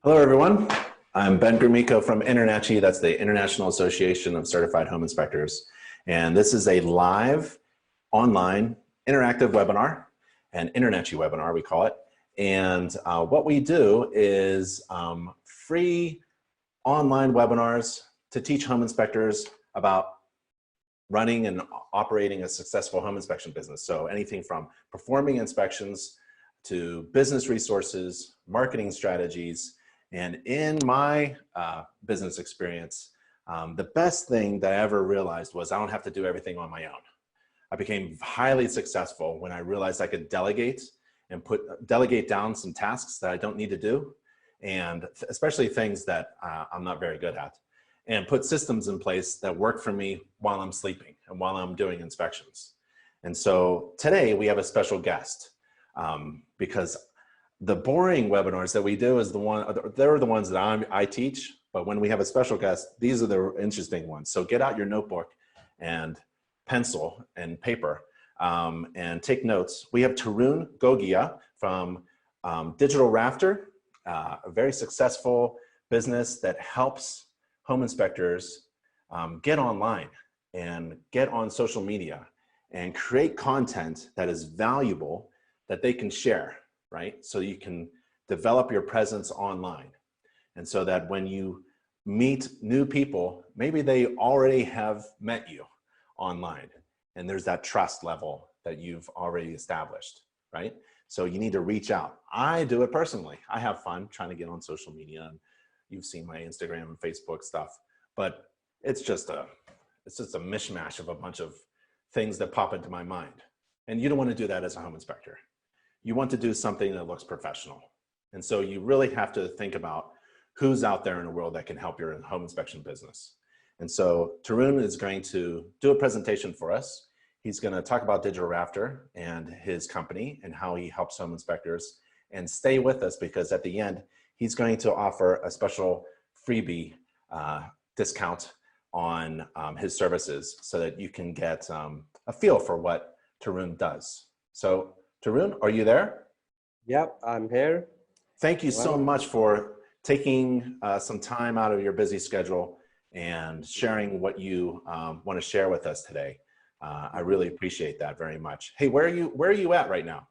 Hello, everyone. I'm Ben Grumiko from InterNACHI. That's the International Association of Certified Home Inspectors. And this is a live, online, interactive webinar, an InterNACHI webinar, we call it. And what we do is free online webinars to teach home inspectors about running and operating a successful home inspection business. So anything from performing inspections to business resources, marketing strategies. And in my business experience, the best thing that I ever realized was I don't have to do everything on my own. I became highly successful when I realized I could delegate and delegate down some tasks that I don't need to do, and especially things that I'm not very good at, and put systems in place that work for me while I'm sleeping and while I'm doing inspections. And so today we have a special guest because the boring webinars that we do is they're the ones that I teach, but when we have a special guest, these are the interesting ones. So get out your notebook and pencil and paper and take notes. We have Tarun Gogia from Digital Rafter, a very successful business that helps home inspectors get online and get on social media and create content that is valuable that they can share, right? So you can develop your presence online. And so that when you meet new people, maybe they already have met you online and there's that trust level that you've already established, right? So you need to reach out. I do it personally. I have fun trying to get on social media, and you've seen my Instagram and Facebook stuff, but it's just a mishmash of a bunch of things that pop into my mind. And you don't want to do that as a home inspector. You want to do something that looks professional. And so you really have to think about who's out there in the world that can help your home inspection business. And so Tarun is going to do a presentation for us. He's going to talk about Digital Rafter and his company and how he helps home inspectors. And stay with us, because at the end, he's going to offer a special freebie discount on his services so that you can get a feel for what Tarun does. So Tarun, are you there? Yep, I'm here. Thank you so much for taking some time out of your busy schedule and sharing what you want to share with us today. I really appreciate that very much. Hey, where are you at right now?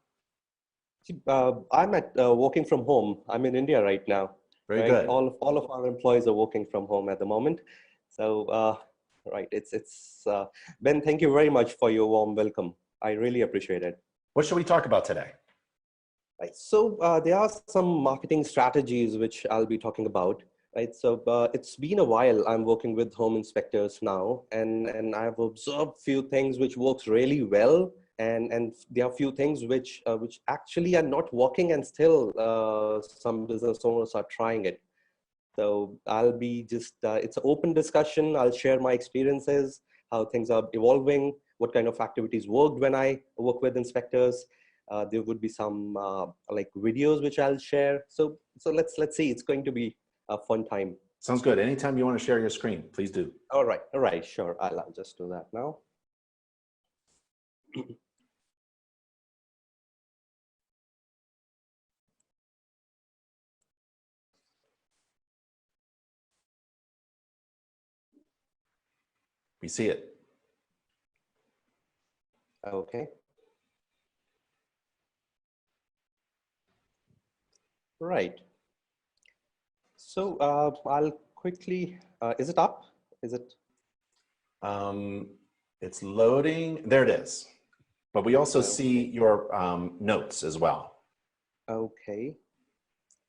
I'm at working from home. I'm in India right now. Very good. All of our employees are working from home at the moment. So, right, it's Ben, thank you very much for your warm welcome. I really appreciate it. What should we talk about today? Right. So there are some marketing strategies which I'll be talking about. Right. So it's been a while. I'm working with home inspectors now, and I've observed few things which works really well, and there are few things which actually are not working, and still some business owners are trying it. So I'll be just it's an open discussion. I'll share my experiences, how things are evolving, what kind of activities worked when I work with inspectors. There would be some like videos which I'll share. So let's see. It's going to be a fun time. Sounds good. Anytime you want to share your screen, please do. All right, sure. I'll just do that now. We see it. Okay. Right. So I'll quickly, is it up? Is it? It's loading. There it is. But we also see your notes as well. Okay.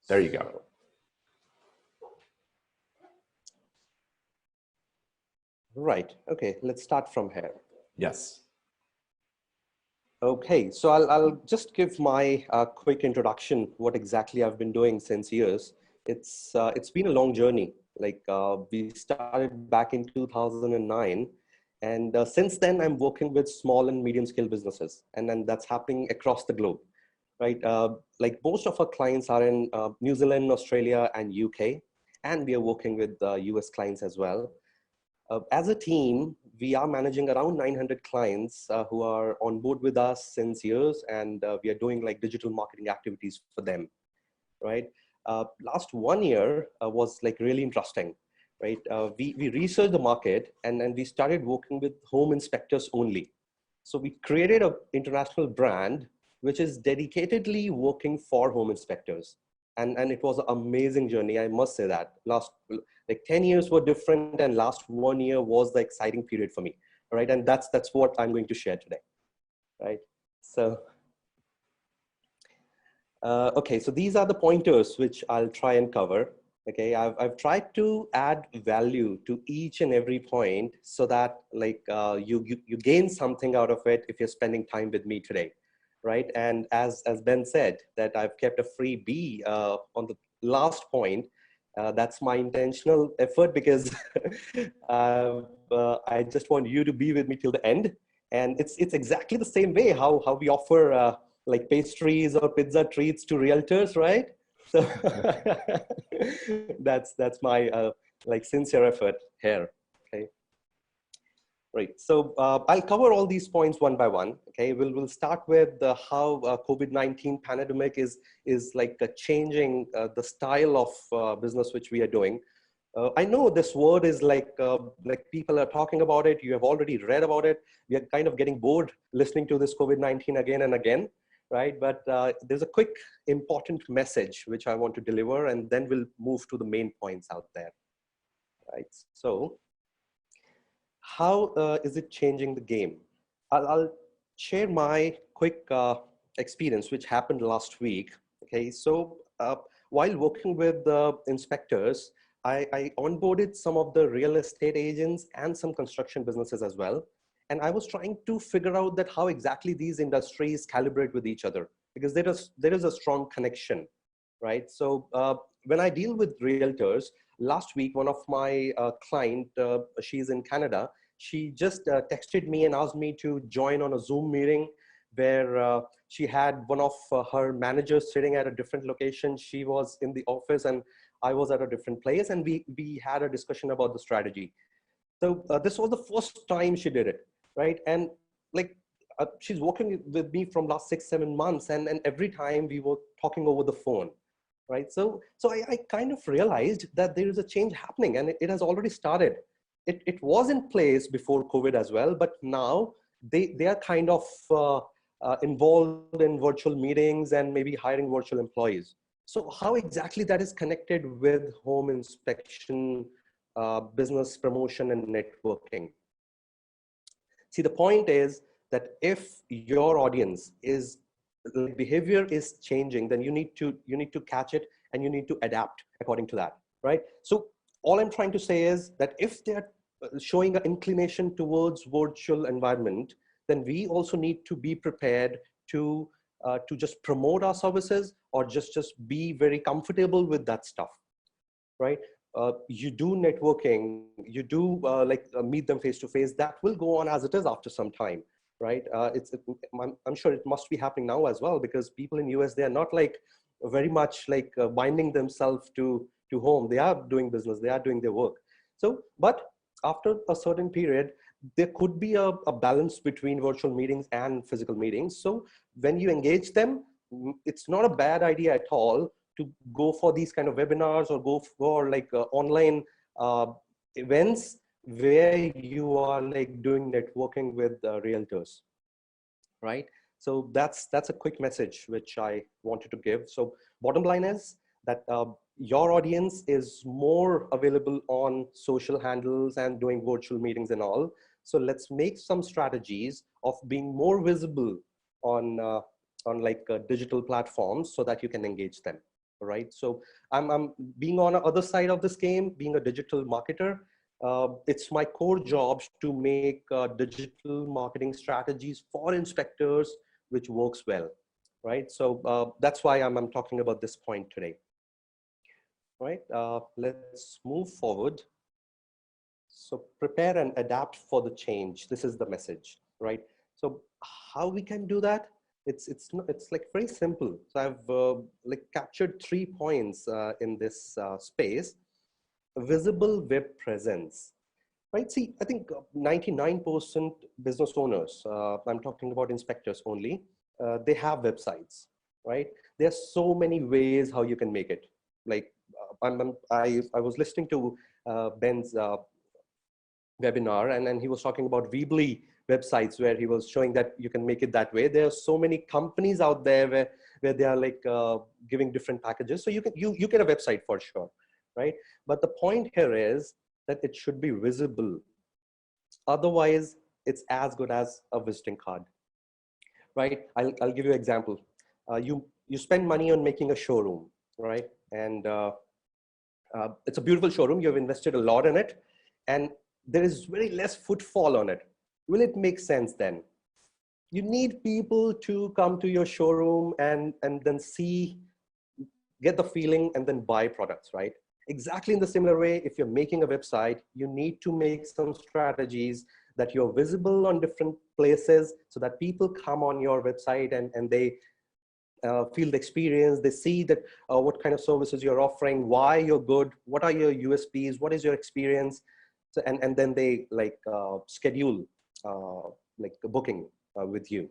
There you go. Right. Okay. Let's start from here. Yes. Okay. So I'll just give my quick introduction, what exactly I've been doing since years. It's been a long journey. Like we started back in 2009. And since then, I'm working with small and medium scale businesses. And then that's happening across the globe, right? Like most of our clients are in New Zealand, Australia, and UK. And we are working with US clients as well. As a team, we are managing around 900 clients who are on board with us since years. And we are doing like digital marketing activities for them, right? last 1 year was like really interesting, right? We researched the market and we started working with home inspectors only. So we created an international brand which is dedicatedly working for home inspectors. And it was an amazing journey, I must say that. Last like 10 years were different, and last 1 year was the exciting period for me, right? And that's what I'm going to share today, right? So, okay, so these are the pointers which I'll try and cover. Okay, I've tried to add value to each and every point so that like you gain something out of it if you're spending time with me today, right? And as Ben said, that I've kept a freebie on the last point. That's my intentional effort because I just want you to be with me till the end. And it's exactly the same way how we offer like pastries or pizza treats to realtors, right? So that's my like sincere effort here. Okay, right. So I'll cover all these points one by one. Okay, we'll start with how COVID-19 pandemic is like changing the style of business which we are doing. I know this word is like people are talking about it. You have already read about it. We are kind of getting bored listening to this COVID-19 again and again, right? But there's a quick important message which I want to deliver, and then we'll move to the main points out there, right? So how is it changing the game? I'll share my quick experience which happened last week. Okay, so while working with the inspectors, I onboarded some of the real estate agents and some construction businesses as well. And I was trying to figure out that how exactly these industries calibrate with each other, because there is a strong connection, right? So when I deal with realtors, last week, one of my client, she's in Canada, she just texted me and asked me to join on a Zoom meeting where she had one of her managers sitting at a different location. She was in the office and I was at a different place, and we had a discussion about the strategy. So this was the first time she did it, right? And like she's working with me from last 6-7 months, and every time we were talking over the phone, right? So I kind of realized that there is a change happening, and it has already started. It was in place before COVID as well, but now they are kind of involved in virtual meetings and maybe hiring virtual employees. So how exactly that is connected with home inspection, business promotion, and networking? See, the point is that if your audience is behavior is changing, then you need to catch it and you need to adapt according to that, right? So all I'm trying to say is that if they're showing an inclination towards virtual environment, then we also need to be prepared to just promote our services or just be very comfortable with that stuff, right? You do networking, you do meet them face to face. That will go on as it is after some time, right? I'm sure it must be happening now as well, because people in US, they are not like very much like binding themselves to home. They are doing business, they are doing their work. So, but after a certain period, there could be a balance between virtual meetings and physical meetings. So when you engage them, it's not a bad idea at all to go for these kind of webinars or go for like online events where you are like doing networking with realtors, right? So that's a quick message which I wanted to give. So bottom line is that your audience is more available on social handles and doing virtual meetings and all. So let's make some strategies of being more visible on like digital platforms so that you can engage them, right? So I'm being on the other side of this game, being a digital marketer. It's my core job to make digital marketing strategies for inspectors, which works well, right? So that's why I'm talking about this point today, right? Let's move forward. So prepare and adapt for the change. This is the message, right? So how we can do that? It's like very simple. So I've like captured 3 points in this space. Visible web presence, right? See, I think 99% business owners, I'm talking about inspectors only, they have websites, right? There are so many ways how you can make it. like I was listening to Ben's webinar, and he was talking about Weebly websites where he was showing that you can make it that way. There are so many companies out there where they are like giving different packages. So you get a website for sure, right? But the point here is that it should be visible. Otherwise, it's as good as a visiting card, right? I'll give you an example. You spend money on making a showroom, right? And it's a beautiful showroom. You've invested a lot in it, and there is very less footfall on it. Will it make sense then? You need people to come to your showroom and then see, get the feeling, and then buy products, right? Exactly in the similar way, if you're making a website, you need to make some strategies that you're visible on different places so that people come on your website and they feel the experience. They see that what kind of services you're offering, why you're good, what are your USPs, what is your experience. So, and then they like schedule like a booking with you,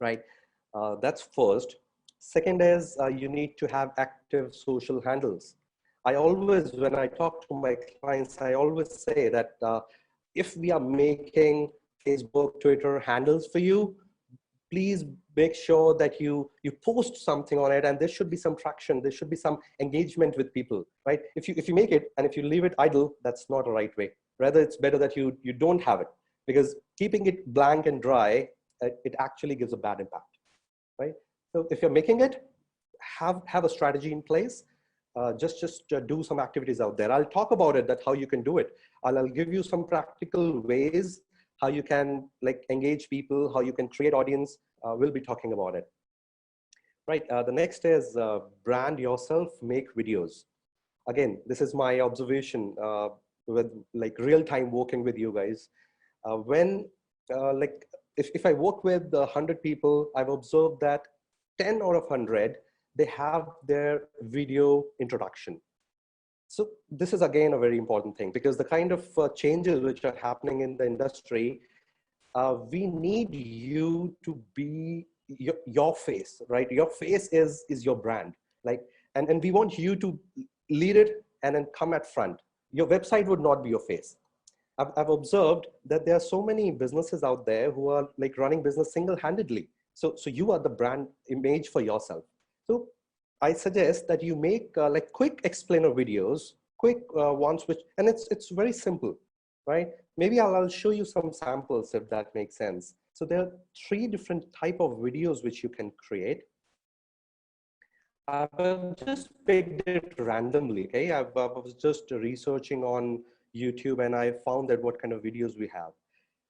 right? That's first. Second is you need to have active social handles. I always, when I talk to my clients, I always say that if we are making Facebook, Twitter handles for you, please make sure that you post something on it, and there should be some traction. There should be some engagement with people, right? If you make it and if you leave it idle, that's not a right way. Rather, it's better that you don't have it, because keeping it blank and dry, it actually gives a bad impact, right? So if you're making it, have a strategy in place. Just do some activities out there. I'll talk about it, that how you can do it. I'll give you some practical ways how you can like engage people, how you can create audience. We'll be talking about it. Right, the next is brand yourself, make videos. Again, this is my observation with like real time working with you guys. When like if I work with 100 people, I've observed that 10 out of 100, they have their video introduction. So this is again a very important thing, because the kind of changes which are happening in the industry, we need you to be your face, right? Your face is your brand, like, and we want you to lead it and then come at front. Your website would not be your face. I've observed that there are so many businesses out there who are like running business single-handedly. So you are the brand image for yourself. So I suggest that you make like quick explainer videos, quick ones, and it's very simple, right? Maybe I'll show you some samples if that makes sense. So there are 3 different type of videos which you can create. I've just picked it randomly, okay? I was just researching on YouTube and I found that what kind of videos we have.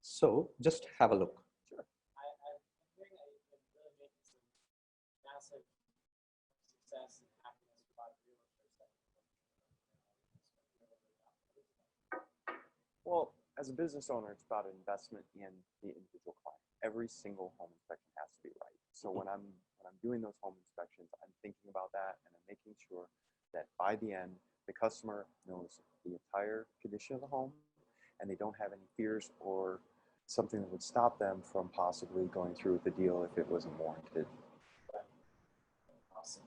So just have a look. Sure. I'm hearing that you've been really making some massive success and happiness with a lot of realtors. Well, as a business owner, it's about an investment in the individual client. Every single home inspection has to be right. So when I'm doing those home inspections, I'm thinking about that, and I'm making sure that by the end, the customer knows the entire condition of the home, and they don't have any fears or something that would stop them from possibly going through with the deal if it wasn't warranted. Awesome.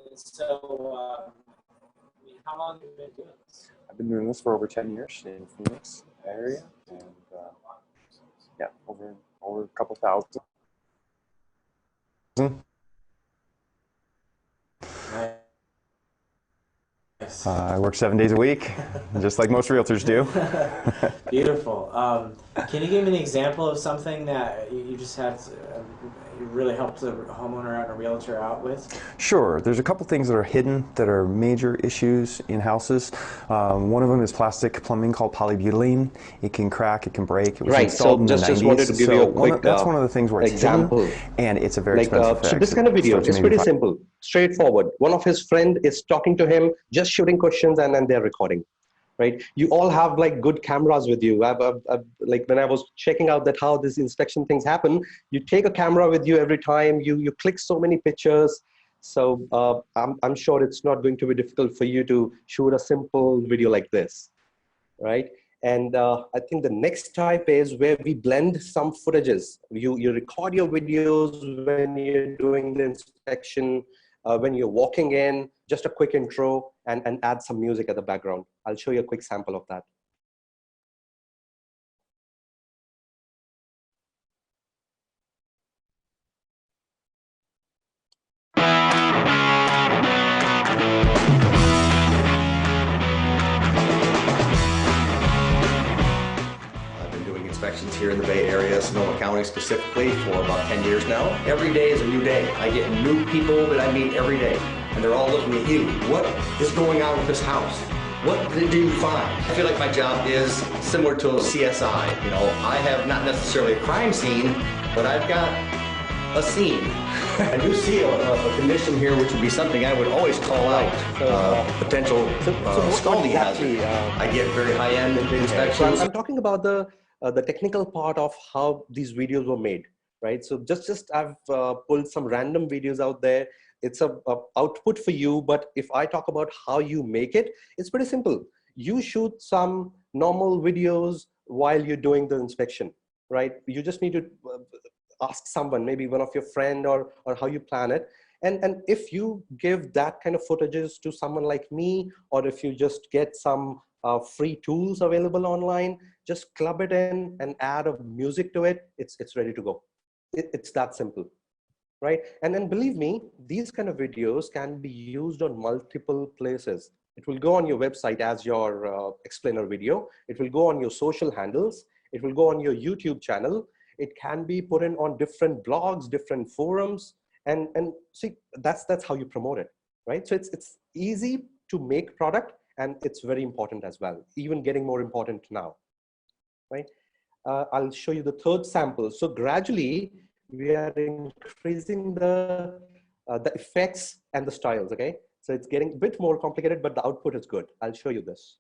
And so, how long have you been doing this? I've been doing this for over 10 years in Phoenix area, and yeah, over a couple thousand. Nice. I work 7 days a week, just like most realtors do. Beautiful. Can you give me an example of something that you just had you really helped a homeowner out and a realtor out with? Sure. There's a couple things that are hidden that are major issues in houses. One of them is plastic plumbing called polybutylene. It can crack, it can break. It was installed in the 90s. Just wanted to give you a quick that's one of the things where it's example. hidden, and it's a very expensive fix. So this kind of video is pretty simple, straightforward. One of his friend is talking to him, just shooting questions, and then they're recording. Right? You all have like good cameras with you. Like when I was checking out that how this inspection things happen, you take a camera with you every time. You click so many pictures. So I'm sure it's not going to be difficult for you to shoot a simple video like this, right? And I think the next type is where we blend some footages. You record your videos when you're doing the inspection, when you're walking in, just a quick intro and add some music at the background. I'll show you a quick sample of that. Inspections here in the Bay Area, Sonoma County specifically, for about 10 years now. Every day is a new day. I get new people that I meet every day, and they're all looking at you. What is going on with this house? What did you find? I feel like my job is similar to a CSI. You know, I have not necessarily a crime scene, but I've got a scene. I do see a condition here, which would be something I would always call out, potential scalding hazard. I get very high-end inspections. So I'm talking about the technical part of how these videos were made, right? So just I've pulled some random videos out there. It's a output for you, but if I talk about how you make it, it's pretty simple. You shoot some normal videos while you're doing the inspection, right? You just need to ask someone, maybe one of your friend or how you plan it. And if you give that kind of footages to someone like me, or if you just get some free tools available online, just club it in and add a music to it, it's ready to go. It's that simple, right? And then believe me, these kind of videos can be used on multiple places. It will go on your website as your explainer video. It will go on your social handles. It will go on your YouTube channel. It can be put in on different blogs, different forums, and see, that's how you promote it, right? So it's easy to make product, and it's very important as well, even getting more important now, right? I'll show you the third sample. So gradually, we are increasing the effects and the styles, okay? So it's getting a bit more complicated, but the output is good. I'll show you this.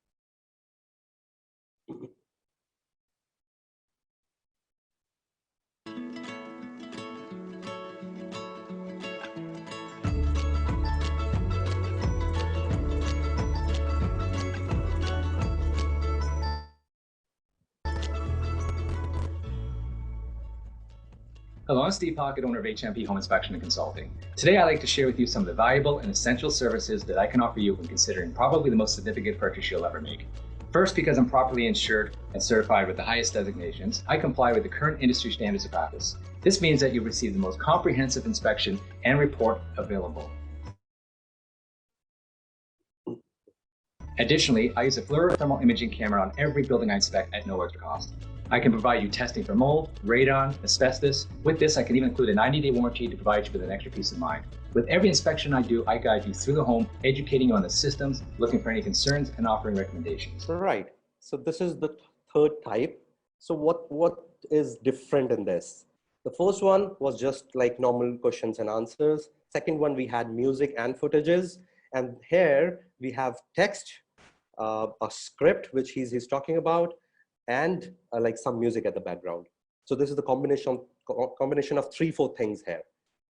Hello, I'm Steve Pocket, owner of HMP Home Inspection and Consulting. Today I'd like to share with you some of the valuable and essential services that I can offer you when considering probably the most significant purchase you'll ever make. First, because I'm properly insured and certified with the highest designations, I comply with the current industry standards of practice. This means that you'll receive the most comprehensive inspection and report available. Additionally, I use a fluorothermal imaging camera on every building I inspect at no extra cost. I can provide you testing for mold, radon, asbestos. With this, I can even include a 90-day warranty to provide you with an extra peace of mind. With every inspection I do, I guide you through the home, educating you on the systems, looking for any concerns, and offering recommendations. Right. So this is the third type. So what is different in this? The first one was just like normal questions and answers. Second one, we had music and footages. And here we have text, a script, which he's talking about, and like some music at the background. So this is the combination of 3-4 things here,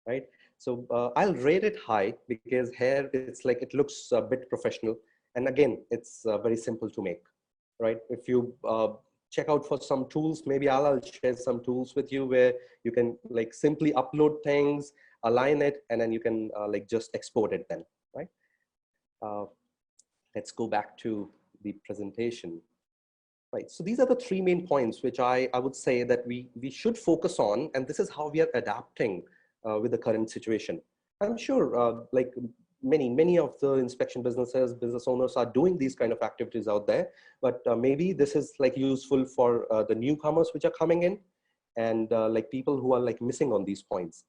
right? So I'll rate it high because here it's like it looks a bit professional, and again it's very simple to make, right? If you check out for some tools, maybe I'll share some tools with you where you can like simply upload things, align it, and then you can like just export it then, right? Let's go back to the presentation. Right, so these are the 3 main points which I would say that we should focus on, and this is how we are adapting with the current situation. I'm sure like many of the inspection business owners are doing these kind of activities out there, but maybe this is like useful for the newcomers which are coming in, and like people who are like missing on these points.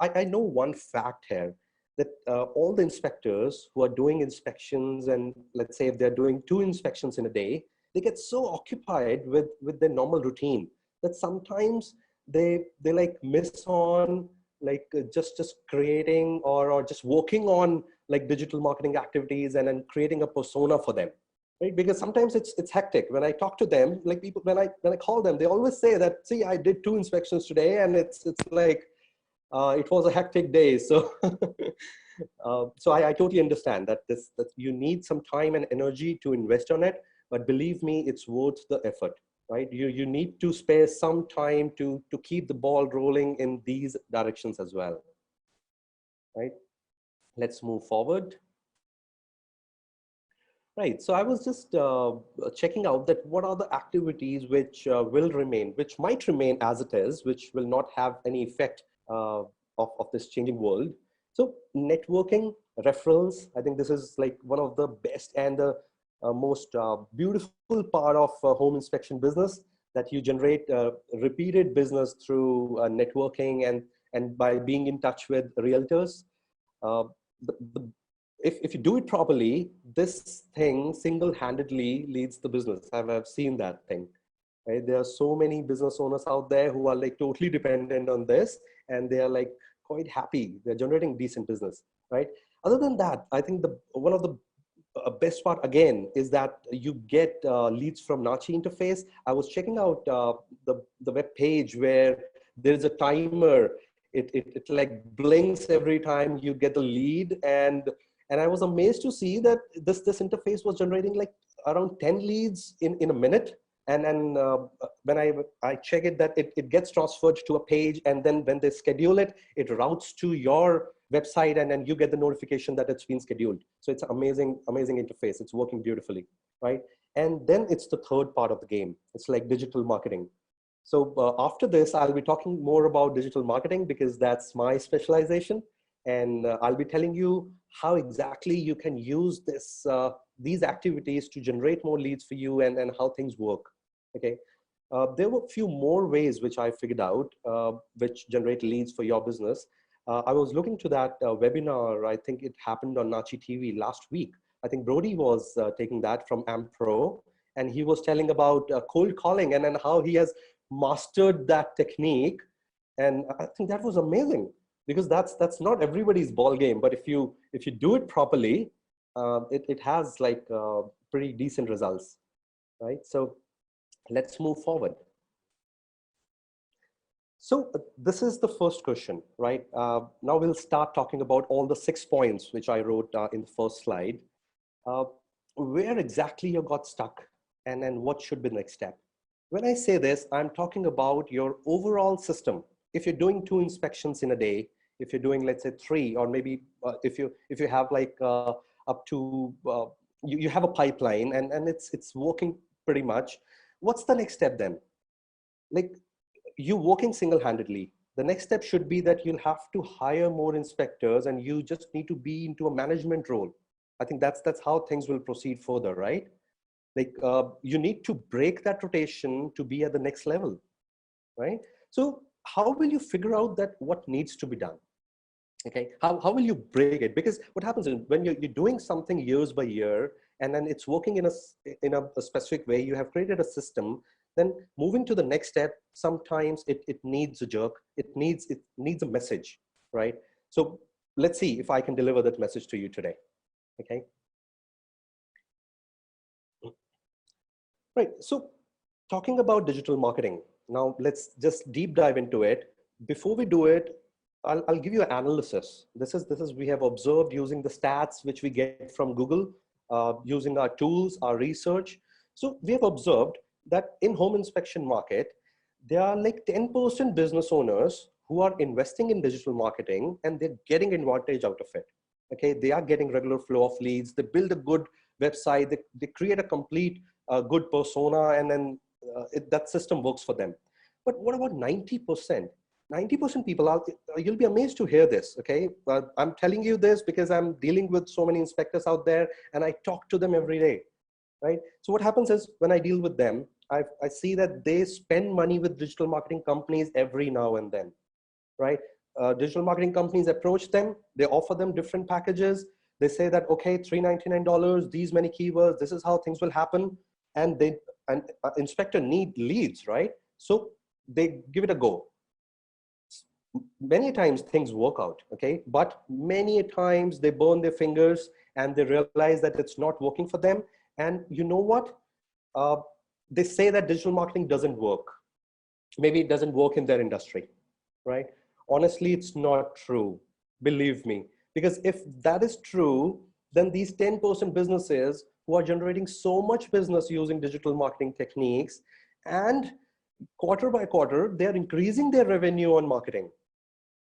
I know one fact here, that all the inspectors who are doing inspections, and let's say if they're doing 2 inspections in a day, they get so occupied with their normal routine that sometimes they like miss on like just creating or just working on like digital marketing activities and then creating a persona for them, right? Because sometimes it's hectic. When I talk to them, like people, when I call them, they always say that, see, I did 2 inspections today, and it's like it was a hectic day. So so I totally understand that that you need some time and energy to invest on it. But believe me, it's worth the effort, right? You need to spare some time to keep the ball rolling in these directions as well, right? Let's move forward. Right, so I was just checking out that what are the activities which will remain, which might remain as it is, which will not have any effect of this changing world. So networking, referrals, I think this is like one of the best and the most beautiful part of home inspection business, that you generate repeated business through networking and by being in touch with realtors. Uh, if you do it properly, this thing single-handedly leads the business. I've seen that thing. Right? There are so many business owners out there who are like totally dependent on this, and they are like quite happy. They're generating decent business, right? Other than that, I think the one of the best part again is that you get leads from NACHI interface. I was checking out the web page where there is a timer. It like blinks every time you get the lead, and I was amazed to see that this interface was generating like around 10 leads in a minute. And when I check it, that it gets transferred to a page, and then when they schedule it, it routes to your website, and then you get the notification that it's been scheduled. So it's an amazing interface. It's working beautifully, right? And then it's the third part of the game. It's like digital marketing. So after this, I'll be talking more about digital marketing because that's my specialization. And I'll be telling you how exactly you can use this, these activities to generate more leads for you, and how things work. Okay. There were a few more ways which I figured out, which generate leads for your business. I was looking to that webinar. I think it happened on NACHI TV last week. I think Brody was taking that from AmPro, and he was telling about cold calling and how he has mastered that technique. And I think that was amazing, because that's not everybody's ball game. But if you do it properly, it has like pretty decent results, right? So let's move forward. So this is the first question, right? Now we'll start talking about all the 6 points which I wrote in the first slide. Where exactly you got stuck, and then what should be the next step? When I say this, I'm talking about your overall system. If you're doing 2 inspections in a day, if you're doing, let's say 3, or maybe if you have like up to you have a pipeline, and it's working pretty much. What's the next step then? Like, you working single-handedly. The next step should be that you'll have to hire more inspectors, and you just need to be into a management role. I think that's how things will proceed further, right? Like you need to break that rotation to be at the next level, right? So how will you figure out that what needs to be done? Okay, how will you break it? Because what happens is when you're doing something years by year, and then it's working in a specific way, you have created a system, then moving to the next step, sometimes it needs a jerk, it needs a message, right? So let's see if I can deliver that message to you today. Okay. Right, so talking about digital marketing, now let's just deep dive into it. Before we do it, I'll give you an analysis. This is we have observed using the stats which we get from Google, using our tools, our research. So we have observed that in home inspection market, there are like 10% business owners who are investing in digital marketing, and they're getting advantage out of it. Okay, they are getting regular flow of leads. They build a good website. They create a complete good persona, and then that system works for them. But what about 90%? 90% people you'll be amazed to hear this. Okay, I'm telling you this because I'm dealing with so many inspectors out there, and I talk to them every day, right? So what happens is when I deal with them, I see that they spend money with digital marketing companies every now and then, right? Digital marketing companies approach them, they offer them different packages. They say that, okay, $399, these many keywords, this is how things will happen. And inspector need leads, right? So they give it a go. Many times things work out, okay? But many times they burn their fingers and they realize that it's not working for them. And you know what? They say that digital marketing doesn't work. Maybe it doesn't work in their industry, right? Honestly, it's not true. Believe me. Because if that is true, then these 10% businesses who are generating so much business using digital marketing techniques, and quarter by quarter, they're increasing their revenue on marketing.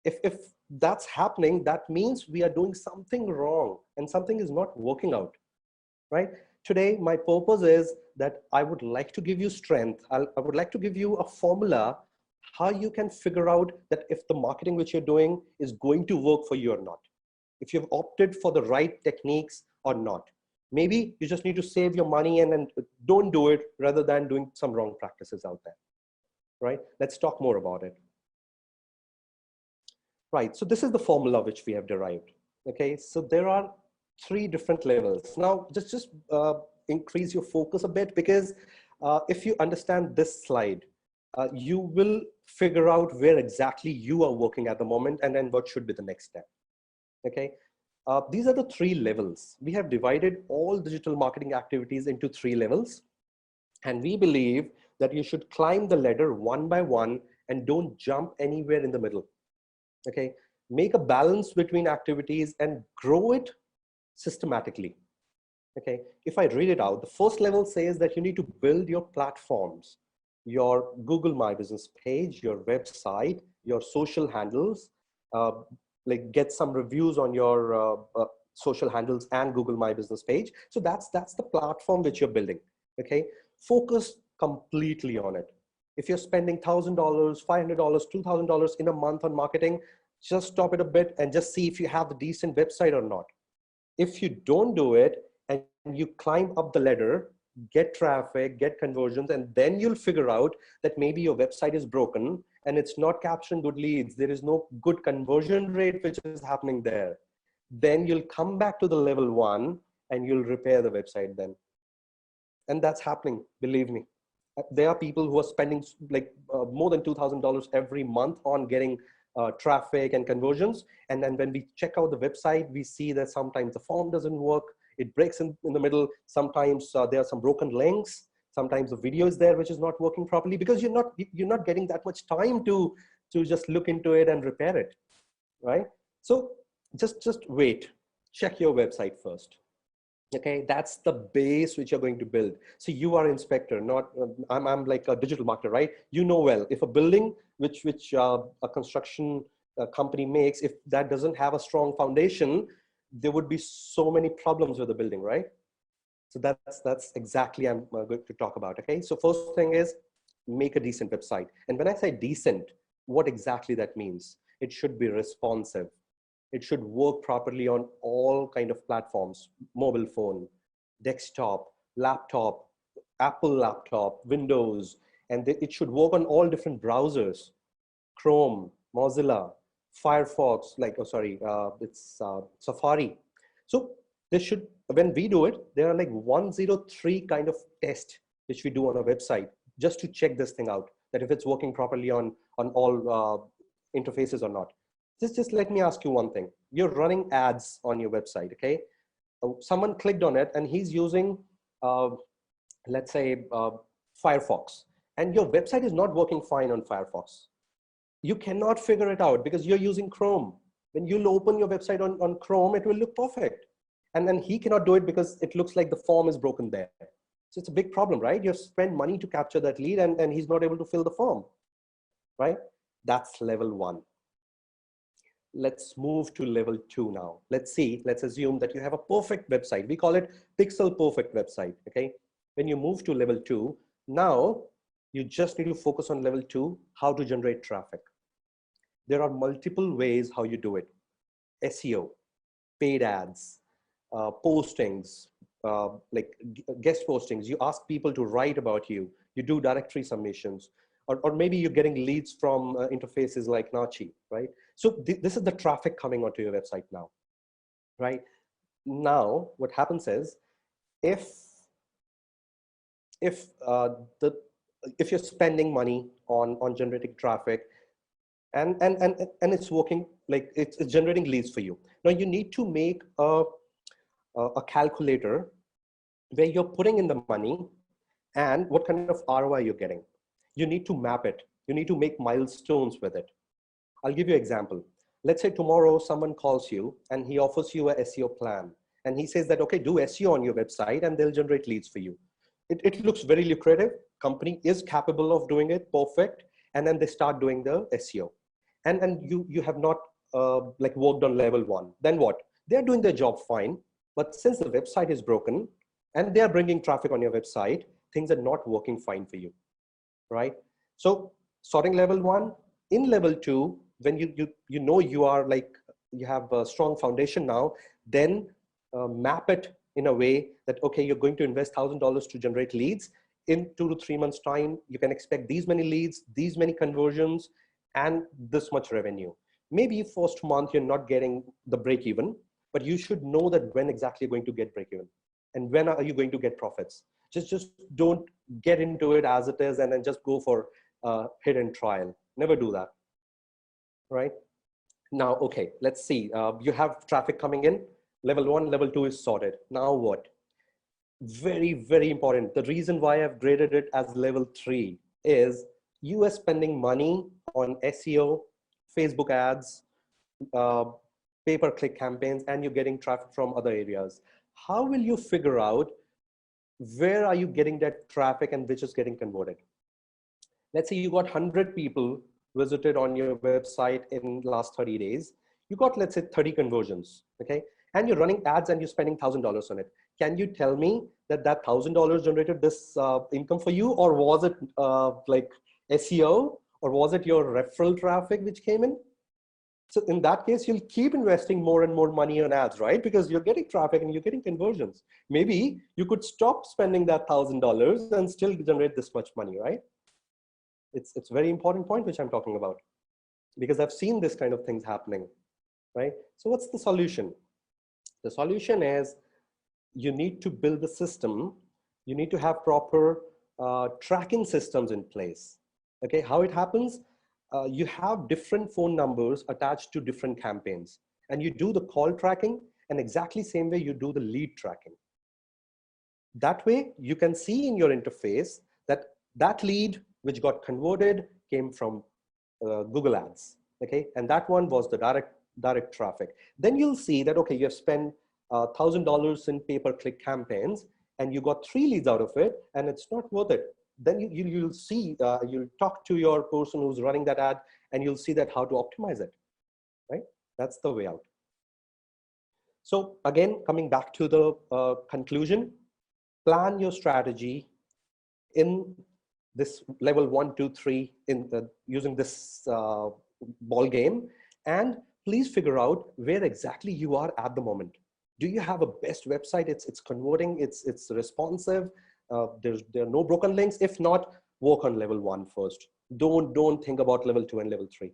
If that's happening, that means we are doing something wrong and something is not working out, right? Today, my purpose is that I would like to give you strength. I would like to give you a formula how you can figure out that if the marketing which you're doing is going to work for you or not. If you've opted for the right techniques or not. Maybe you just need to save your money and don't do it rather than doing some wrong practices out there, right? Let's talk more about it. Right, so this is the formula which we have derived. Okay, so there are 3 different levels. Now, just increase your focus a bit, because if you understand this slide, you will figure out where exactly you are working at the moment and then what should be the next step. Okay, these are the 3 levels. We have divided all digital marketing activities into 3 levels. And we believe that you should climb the ladder one by one and don't jump anywhere in the middle. Okay, make a balance between activities and grow it systematically. Okay, if I read it out, the first level says that you need to build your platforms, your Google My Business page, your website, your social handles, like get some reviews on your social handles and Google My Business page. So that's the platform which you're building. Okay, focus completely on it. If you're spending $1,000, $500, $2,000 in a month on marketing, just stop it a bit and just see if you have a decent website or not. If you don't do it and you climb up the ladder, get traffic, get conversions, and then you'll figure out that maybe your website is broken and it's not capturing good leads. There is no good conversion rate which is happening there. Then you'll come back to the level 1 and you'll repair the website then. And that's happening, believe me. There are people who are spending like more than $2,000 every month on getting traffic and conversions. And then when we check out the website, we see that sometimes the form doesn't work. It breaks in the middle. Sometimes there are some broken links. Sometimes the video is there which is not working properly because you're not getting that much time to just look into it and repair it, right? So just wait. Check your website first. Okay, that's the base which you're going to build. So you are inspector, not I'm like a digital marketer, right? You know well, if a building which a construction company makes, if that doesn't have a strong foundation, there would be so many problems with the building, right? So that's exactly I'm going to talk about. Okay, so first thing is make a decent website. And when I say decent, what exactly that means? It should be responsive. It should work properly on all kind of platforms, mobile phone, desktop, laptop, Apple laptop, Windows, and it should work on all different browsers, Chrome, Mozilla, Firefox, it's Safari. So this should, when we do it, there are like 103 kind of tests which we do on our website just to check this thing out, that if it's working properly on all interfaces or not. Just let me ask you one thing. You're running ads on your website, okay? Someone clicked on it and he's using, let's say, Firefox, and your website is not working fine on Firefox. You cannot figure it out because you're using Chrome. When you'll open your website on Chrome, it will look perfect. And then he cannot do it because it looks like the form is broken there. So it's a big problem, right? You spend money to capture that lead and he's not able to fill the form, right? That's level 1. Let's move to level 2 now. Let's assume that you have a perfect website. We call it pixel perfect website, okay? When you move to level 2, now you just need to focus on level 2, how to generate traffic. There are multiple ways how you do it. SEO, paid ads, postings, like guest postings. You ask people to write about you. You do directory submissions. Or maybe you're getting leads from interfaces like InterNACHI, right? So this is the traffic coming onto your website now, right? Now, what happens is, if you're spending money on generating traffic, and it's working, like it's generating leads for you. Now you need to make a calculator where you're putting in the money and what kind of ROI you're getting. You need to map it. You need to make milestones with it. I'll give you an example. Let's say tomorrow someone calls you and he offers you a SEO plan. And he says that, okay, do SEO on your website and they'll generate leads for you. It looks very lucrative. Company is capable of doing it, perfect. And then they start doing the SEO. and you have not like worked on level 1, then what? They're doing their job fine, but since the website is broken and they're bringing traffic on your website, things are not working fine for you, right? So sorting level 1. In level 2, when you know you are like, you have a strong foundation now, then map it in a way that, okay, you're going to invest $1,000 to generate leads. In 2 to 3 months time, you can expect these many leads, these many conversions, and this much revenue. Maybe first month you're not getting the break even, but you should know that when exactly you're going to get break even and when are you going to get profits. Just don't get into it as it is and then just go for hit and trial. Never do that, right? Now, okay, let's see. You have traffic coming in. Level 1, level 2 is sorted. Now what? Very, very important. The reason why I've graded it as level 3 is you are spending money on SEO, Facebook ads, pay-per-click campaigns, and you're getting traffic from other areas. How will you figure out where are you getting that traffic and which is getting converted? Let's say you got 100 people visited on your website in last 30 days. You got, let's say, 30 conversions, okay? And you're running ads and you're spending $1,000 on it. Can you tell me that that $1,000 generated this income for you, or was it like SEO, or was it your referral traffic which came in? So in that case, you'll keep investing more and more money on ads, right? Because you're getting traffic and you're getting conversions. Maybe you could stop spending that $1,000 and still generate this much money, right? It's a very important point which I'm talking about, because I've seen this kind of things happening, right? So what's the solution? The solution is you need to build the system. You need to have proper tracking systems in place. Okay, how it happens? You have different phone numbers attached to different campaigns, and you do the call tracking, and exactly same way you do the lead tracking. That way you can see in your interface that that lead which got converted came from Google Ads, okay? And that one was the direct traffic. Then you'll see that, okay, you have spent $1,000 in pay-per-click campaigns and you got 3 leads out of it and it's not worth it. Then you'll see, you'll talk to your person who's running that ad and you'll see that how to optimize it, right? That's the way out. So again, coming back to the conclusion, plan your strategy in this level 1, 2, 3 in using this ball game, and please figure out where exactly you are at the moment. Do you have a best website? It's converting, it's responsive, there are no broken links? If not, work on level 1 first. Don't think about level 2 and level 3.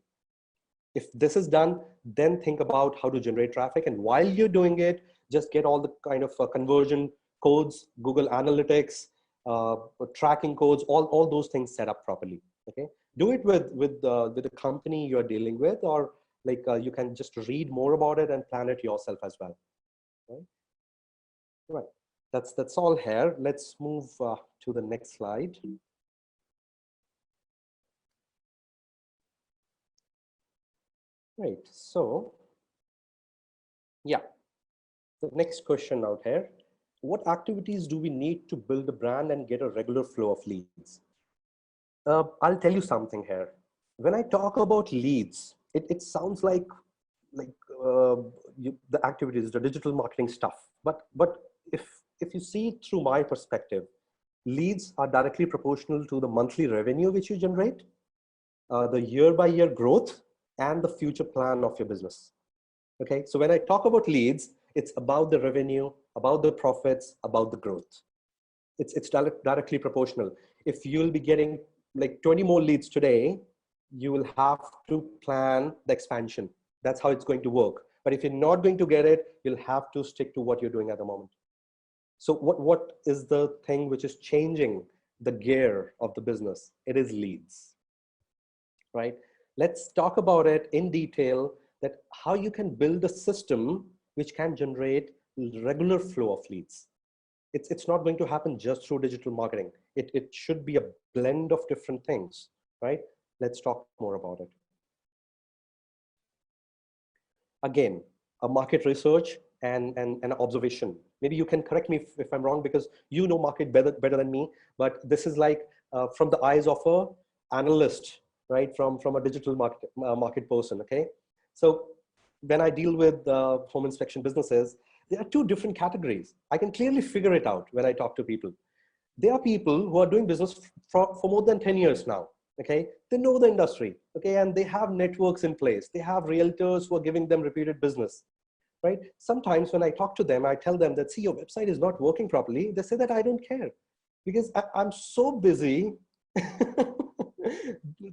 If this is done, then think about how to generate traffic, and while you're doing it, just get all the kind of conversion codes, Google Analytics, tracking codes, all those things set up properly. Okay, do it with the company you're dealing with, or like you can just read more about it and plan it yourself as well. Right, that's all here. Let's move to the next slide. Right, so yeah, the next question out here. What activities do we need to build a brand and get a regular flow of leads? I'll tell you something here. When I talk about leads, it sounds like the activities, the digital marketing stuff. But if you see it through my perspective, leads are directly proportional to the monthly revenue which you generate, the year-by-year growth, and the future plan of your business. Okay, so when I talk about leads, it's about the revenue, about the profits, about the growth. It's directly proportional. If you'll be getting like 20 more leads today, you will have to plan the expansion. That's how it's going to work. But if you're not going to get it, you'll have to stick to what you're doing at the moment. So what is the thing which is changing the gear of the business? It is leads, right? Let's talk about it in detail, that how you can build a system which can generate regular flow of leads. It's not going to happen just through digital marketing. It should be a blend of different things, right? Let's talk more about it. Again, a market research and an observation. Maybe you can correct me if I'm wrong, because you know market better than me, but this is like from the eyes of an analyst right? From a digital market person, okay? So when I deal with home inspection businesses, there are two different categories. I can clearly figure it out when I talk to people. There are people who are doing business for more than 10 years now, okay? They know the industry, okay? And they have networks in place. They have realtors who are giving them repeated business, right? Sometimes when I talk to them, I tell them that, see, your website is not working properly. They say that I don't care because I'm so busy.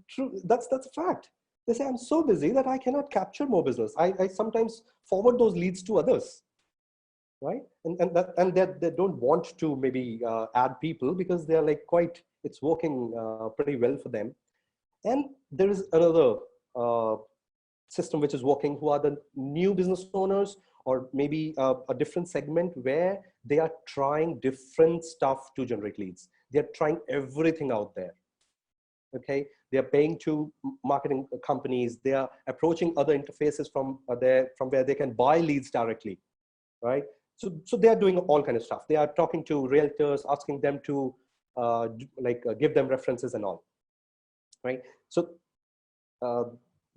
True, that's a fact. They say, I'm so busy that I cannot capture more business. I sometimes forward those leads to others, right? And they don't want to maybe add people because they're like it's working pretty well for them. And there is another system which is working, who are the new business owners, or maybe a different segment where they are trying different stuff to generate leads. They're trying everything out there. Okay, they are paying to marketing companies. They are approaching other interfaces from where they can buy leads directly, right? So they are doing all kind of stuff. They are talking to realtors, asking them to give them references and all, right? So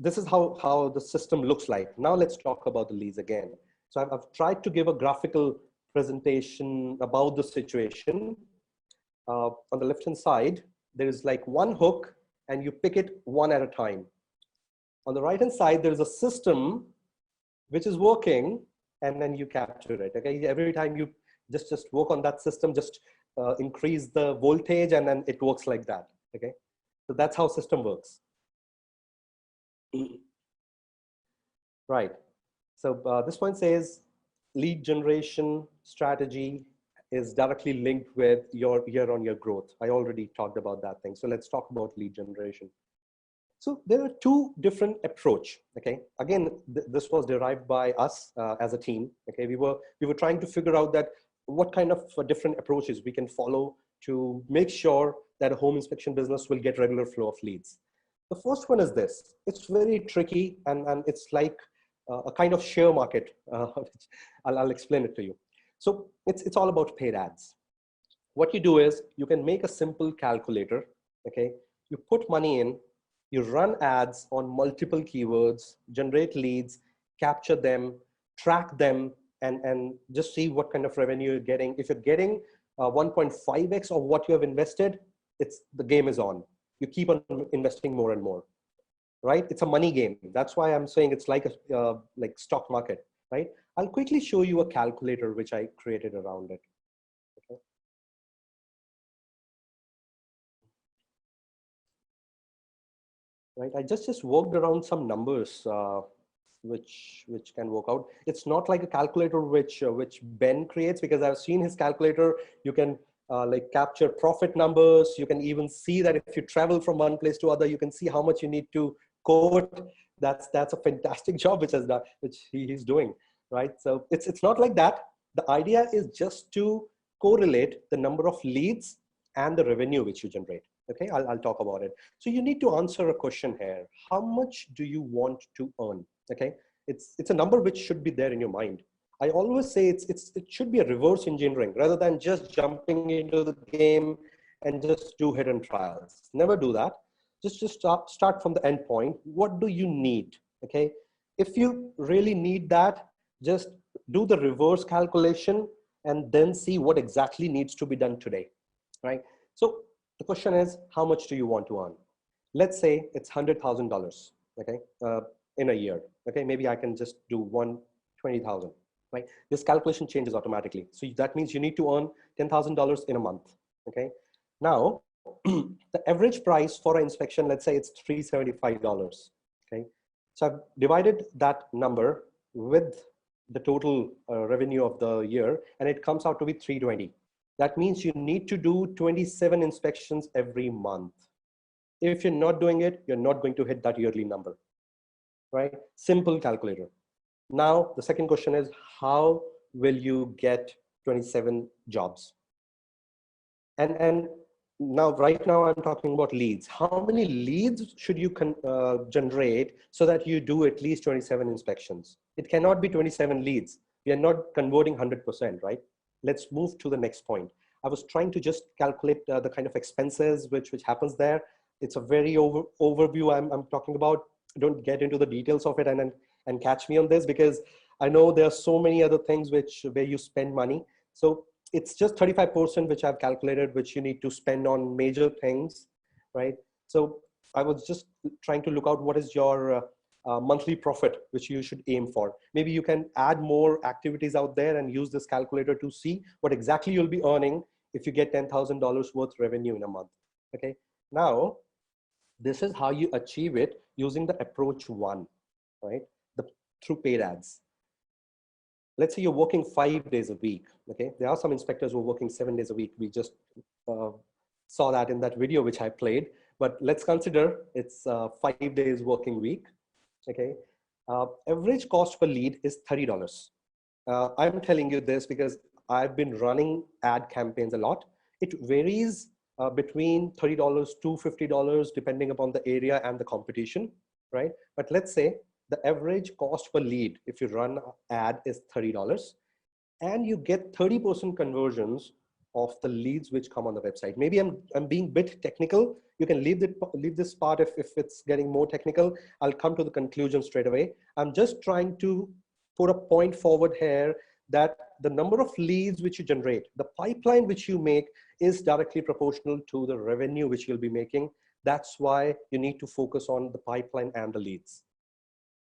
this is how the system looks like. Now let's talk about the leads again. So I've tried to give a graphical presentation about the situation. On the left hand side, there is like one hook and you pick it one at a time. On the right hand side, there is a system which is working, and then you capture it. Okay, every time you just work on that system, just increase the voltage, and then it works like that. Okay, so that's how system works. Right. So this one says lead generation strategy is directly linked with your year-on-year growth. I already talked about that thing. So let's talk about lead generation. So there are two different approach. Okay, again, this was derived by us as a team. Okay, we were trying to figure out that what kind of different approaches we can follow to make sure that a home inspection business will get regular flow of leads. The first one is this. It's very tricky, and it's like a kind of share market. I'll explain it to you. So it's all about paid ads. What you do is you can make a simple calculator. Okay, you put money in, you run ads on multiple keywords, generate leads, capture them, track them, and just see what kind of revenue you're getting. If you're getting 1.5x of what you have invested, the game is on. You keep on investing more and more, right? It's a money game. That's why I'm saying it's like a like stock market, right? I'll quickly show you a calculator which I created around it. Okay. Right, I just worked around some numbers which can work out. It's not like a calculator which Ben creates, because I've seen his calculator. You can like capture profit numbers. You can even see that if you travel from one place to other, you can see how much you need to quote. That's a fantastic job which he's doing, right? So it's not like that. The idea is just to correlate the number of leads and the revenue which you generate. Okay, I'll talk about it. So you need to answer a question here. How much do you want to earn? Okay, it's a number which should be there in your mind. I always say it should be a reverse engineering rather than just jumping into the game and just do hidden trials. Never do that. Just start from the end point. What do you need? Okay, if you really need that, just do the reverse calculation and then see what exactly needs to be done today, right? So the question is, how much do you want to earn? Let's say it's $100,000, okay, in a year. Okay, maybe I can just do 120,000, right? This calculation changes automatically. So that means you need to earn $10,000 in a month. Okay, now the average price for an inspection, let's say it's $375. Okay, so I've divided that number with the total revenue of the year, and it comes out to be 320. That means you need to do 27 inspections every month. If you're not doing it, you're not going to hit that yearly number, right? Simple calculator. Now, the second question is, how will you get 27 jobs? And now, right now, I'm talking about leads. How many leads should you generate so that you do at least 27 inspections? It cannot be 27 leads. We are not converting 100%, right? Let's move to the next point. I was trying to just calculate the kind of expenses which happens there. It's a very overview I'm talking about. Don't get into the details of it and catch me on this, because I know there are so many other things where you spend money. So it's just 35% which I've calculated, which you need to spend on major things, right? So I was just trying to look out what is your monthly profit, which you should aim for. Maybe you can add more activities out there and use this calculator to see what exactly you'll be earning if you get $10,000 worth revenue in a month. Okay, now this is how you achieve it using the approach 1, right? Through paid ads. Let's say you're working 5 days a week. Okay, there are some inspectors who are working 7 days a week. We just saw that in that video which I played, but let's consider it's 5 days working week. Okay, average cost per lead is $30. I'm telling you this because I've been running ad campaigns a lot. It varies between $30 to $50 depending upon the area and the competition, right? But let's say the average cost per lead, if you run ad, is $30, and you get 30% conversions of the leads which come on the website. Maybe I'm being a bit technical. You can leave this part if it's getting more technical. I'll come to the conclusion straight away. I'm just trying to put a point forward here that the number of leads which you generate, the pipeline which you make, is directly proportional to the revenue which you'll be making. That's why you need to focus on the pipeline and the leads,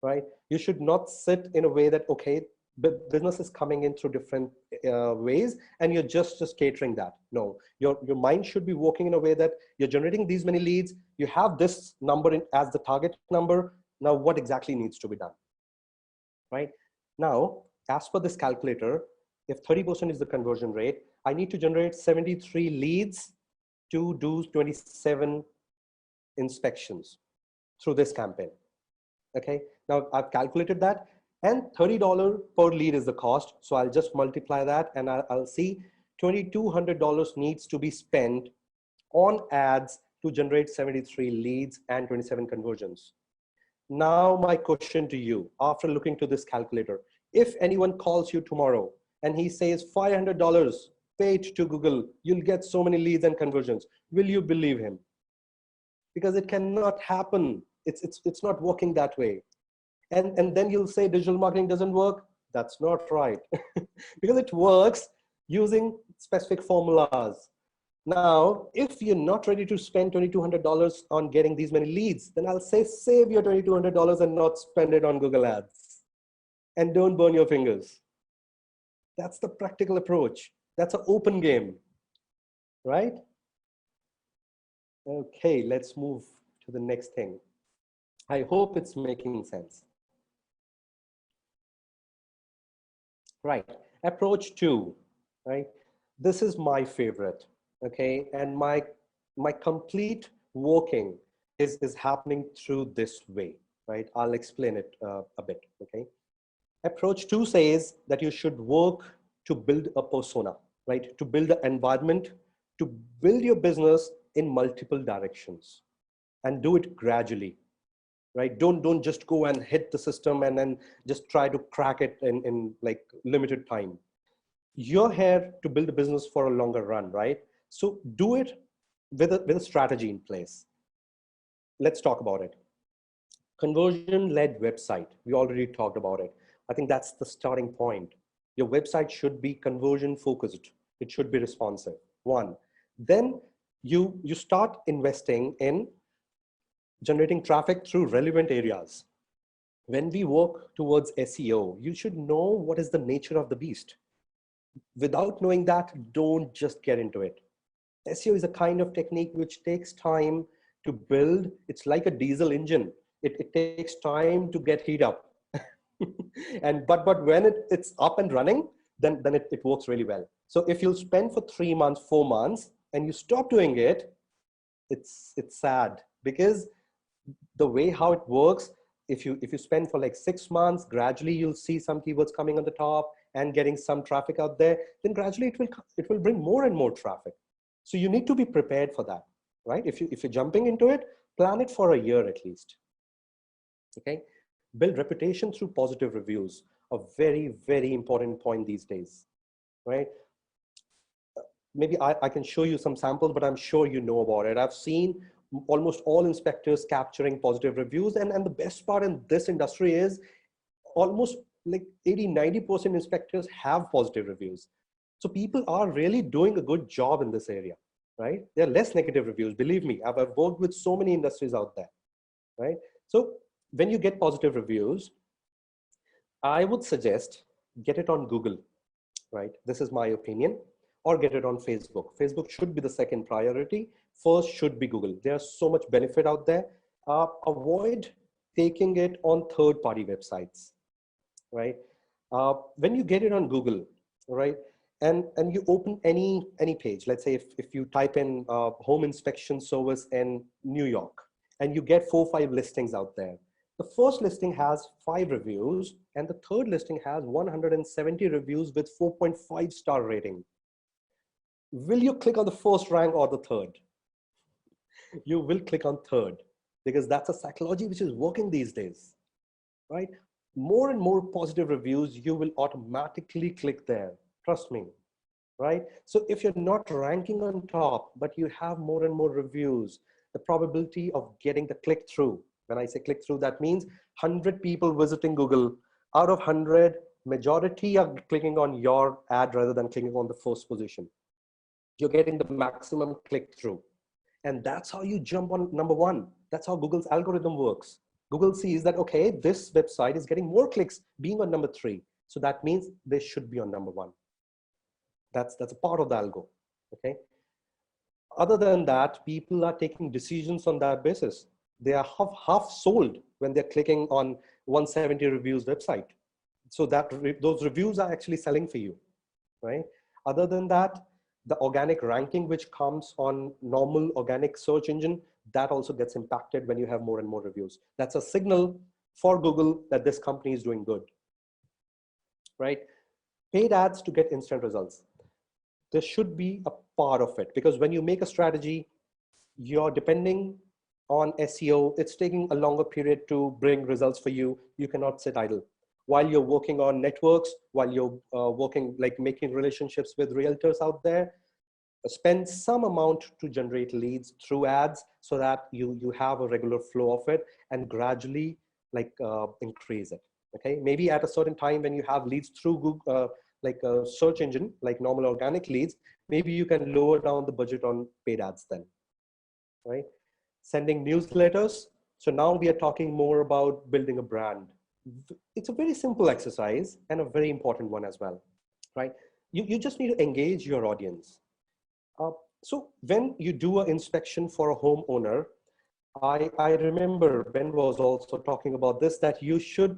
right? You should not sit in a way that, okay, but business is coming in through different ways and you're just catering that. No, your mind should be working in a way that you're generating these many leads. You have this number as the target number. Now what exactly needs to be done, right? Now, as per this calculator, if 30% is the conversion rate, I need to generate 73 leads to do 27 inspections through this campaign. Okay, now I've calculated that, and $30 per lead is the cost. So I'll just multiply that and I'll see $2,200 needs to be spent on ads to generate 73 leads and 27 conversions. Now my question to you, after looking to this calculator, if anyone calls you tomorrow and he says $500 paid to Google, you'll get so many leads and conversions, will you believe him? Because it cannot happen. It's not working that way. And then you'll say digital marketing doesn't work. That's not right. Because it works using specific formulas. Now, if you're not ready to spend $2,200 on getting these many leads, then I'll say save your $2,200 and not spend it on Google Ads. And don't burn your fingers. That's the practical approach. That's an open game, right? Okay, let's move to the next thing. I hope it's making sense. Right, approach 2, right? This is my favorite, okay? And my complete working is happening through this way, right? I'll explain it a bit, okay? Approach 2 says that you should work to build a persona, right? To build an environment, to build your business in multiple directions, and do it gradually, right? Don't just go and hit the system and then just try to crack it in like limited time. You're here to build a business for a longer run, right? So do it with a strategy in place. Let's talk about it. Conversion-led website. We already talked about it. I think that's the starting point. Your website should be conversion focused. It should be responsive. 1. Then you start investing in generating traffic through relevant areas. When we work towards SEO, you should know what is the nature of the beast. Without knowing that, don't just get into it. SEO is a kind of technique which takes time to build. It's like a diesel engine. It takes time to get heat up. but when it's up and running, then it works really well. So if you'll spend for 3 months, 4 months, and you stop doing it, it's sad, because the way how it works, if you spend for like 6 months, gradually you'll see some keywords coming on the top and getting some traffic out there, then gradually it will bring more and more traffic. So you need to be prepared for that, right? If you're jumping into it, plan it for a year at least. Okay, build reputation through positive reviews. A very, very important point these days, right? Maybe I can show you some samples, but I'm sure you know about it. I've seen almost all inspectors capturing positive reviews. And the best part in this industry is almost like 80–90% inspectors have positive reviews. So people are really doing a good job in this area, right? There are less negative reviews, believe me. I've worked with so many industries out there, right? So when you get positive reviews, I would suggest get it on Google, right? This is my opinion. Or get it on Facebook. Facebook should be the second priority. First should be Google. There's so much benefit out there. Avoid taking it on third-party websites, right? When you get it on Google, right, and you open any page, let's say if you type in home inspection service in New York, and you get 4 or 5 listings out there. The first listing has 5 reviews, and the third listing has 170 reviews with 4.5 star rating. Will you click on the first rank or the third? You will click on third, because that's a psychology which is working these days, right? More and more positive reviews, you will automatically click there. Trust me, right? So if you're not ranking on top, but you have more and more reviews, the probability of getting the click through, when I say click through, that means 100 people visiting Google, out of 100, majority are clicking on your ad rather than clicking on the first position. You're getting the maximum click through. And that's how you jump on number 1. That's how Google's algorithm works. Google sees that, okay, this website is getting more clicks being on number 3. So that means they should be on number 1. That's a part of the algo, okay? Other than that, people are taking decisions on that basis. They are half sold when they're clicking on 170 reviews website. So that those reviews are actually selling for you, right? Other than that, the organic ranking which comes on normal organic search engine, that also gets impacted when you have more and more reviews. That's a signal for Google that this company is doing good, right? Paid ads to get instant results. There should be a part of it, because when you make a strategy, you're depending on SEO. It's taking a longer period to bring results for you. You cannot sit idle. While you're working on networks, while you're working, like making relationships with realtors out there, spend some amount to generate leads through ads so that you have a regular flow of it, and gradually increase it. Okay, maybe at a certain time when you have leads through Google, like a search engine, like normal organic leads, maybe you can lower down the budget on paid ads then, right? Sending newsletters. So now we are talking more about building a brand. It's a very simple exercise and a very important one as well, right? You just need to engage your audience. So when you do an inspection for a homeowner, I remember Ben was also talking about this, that you should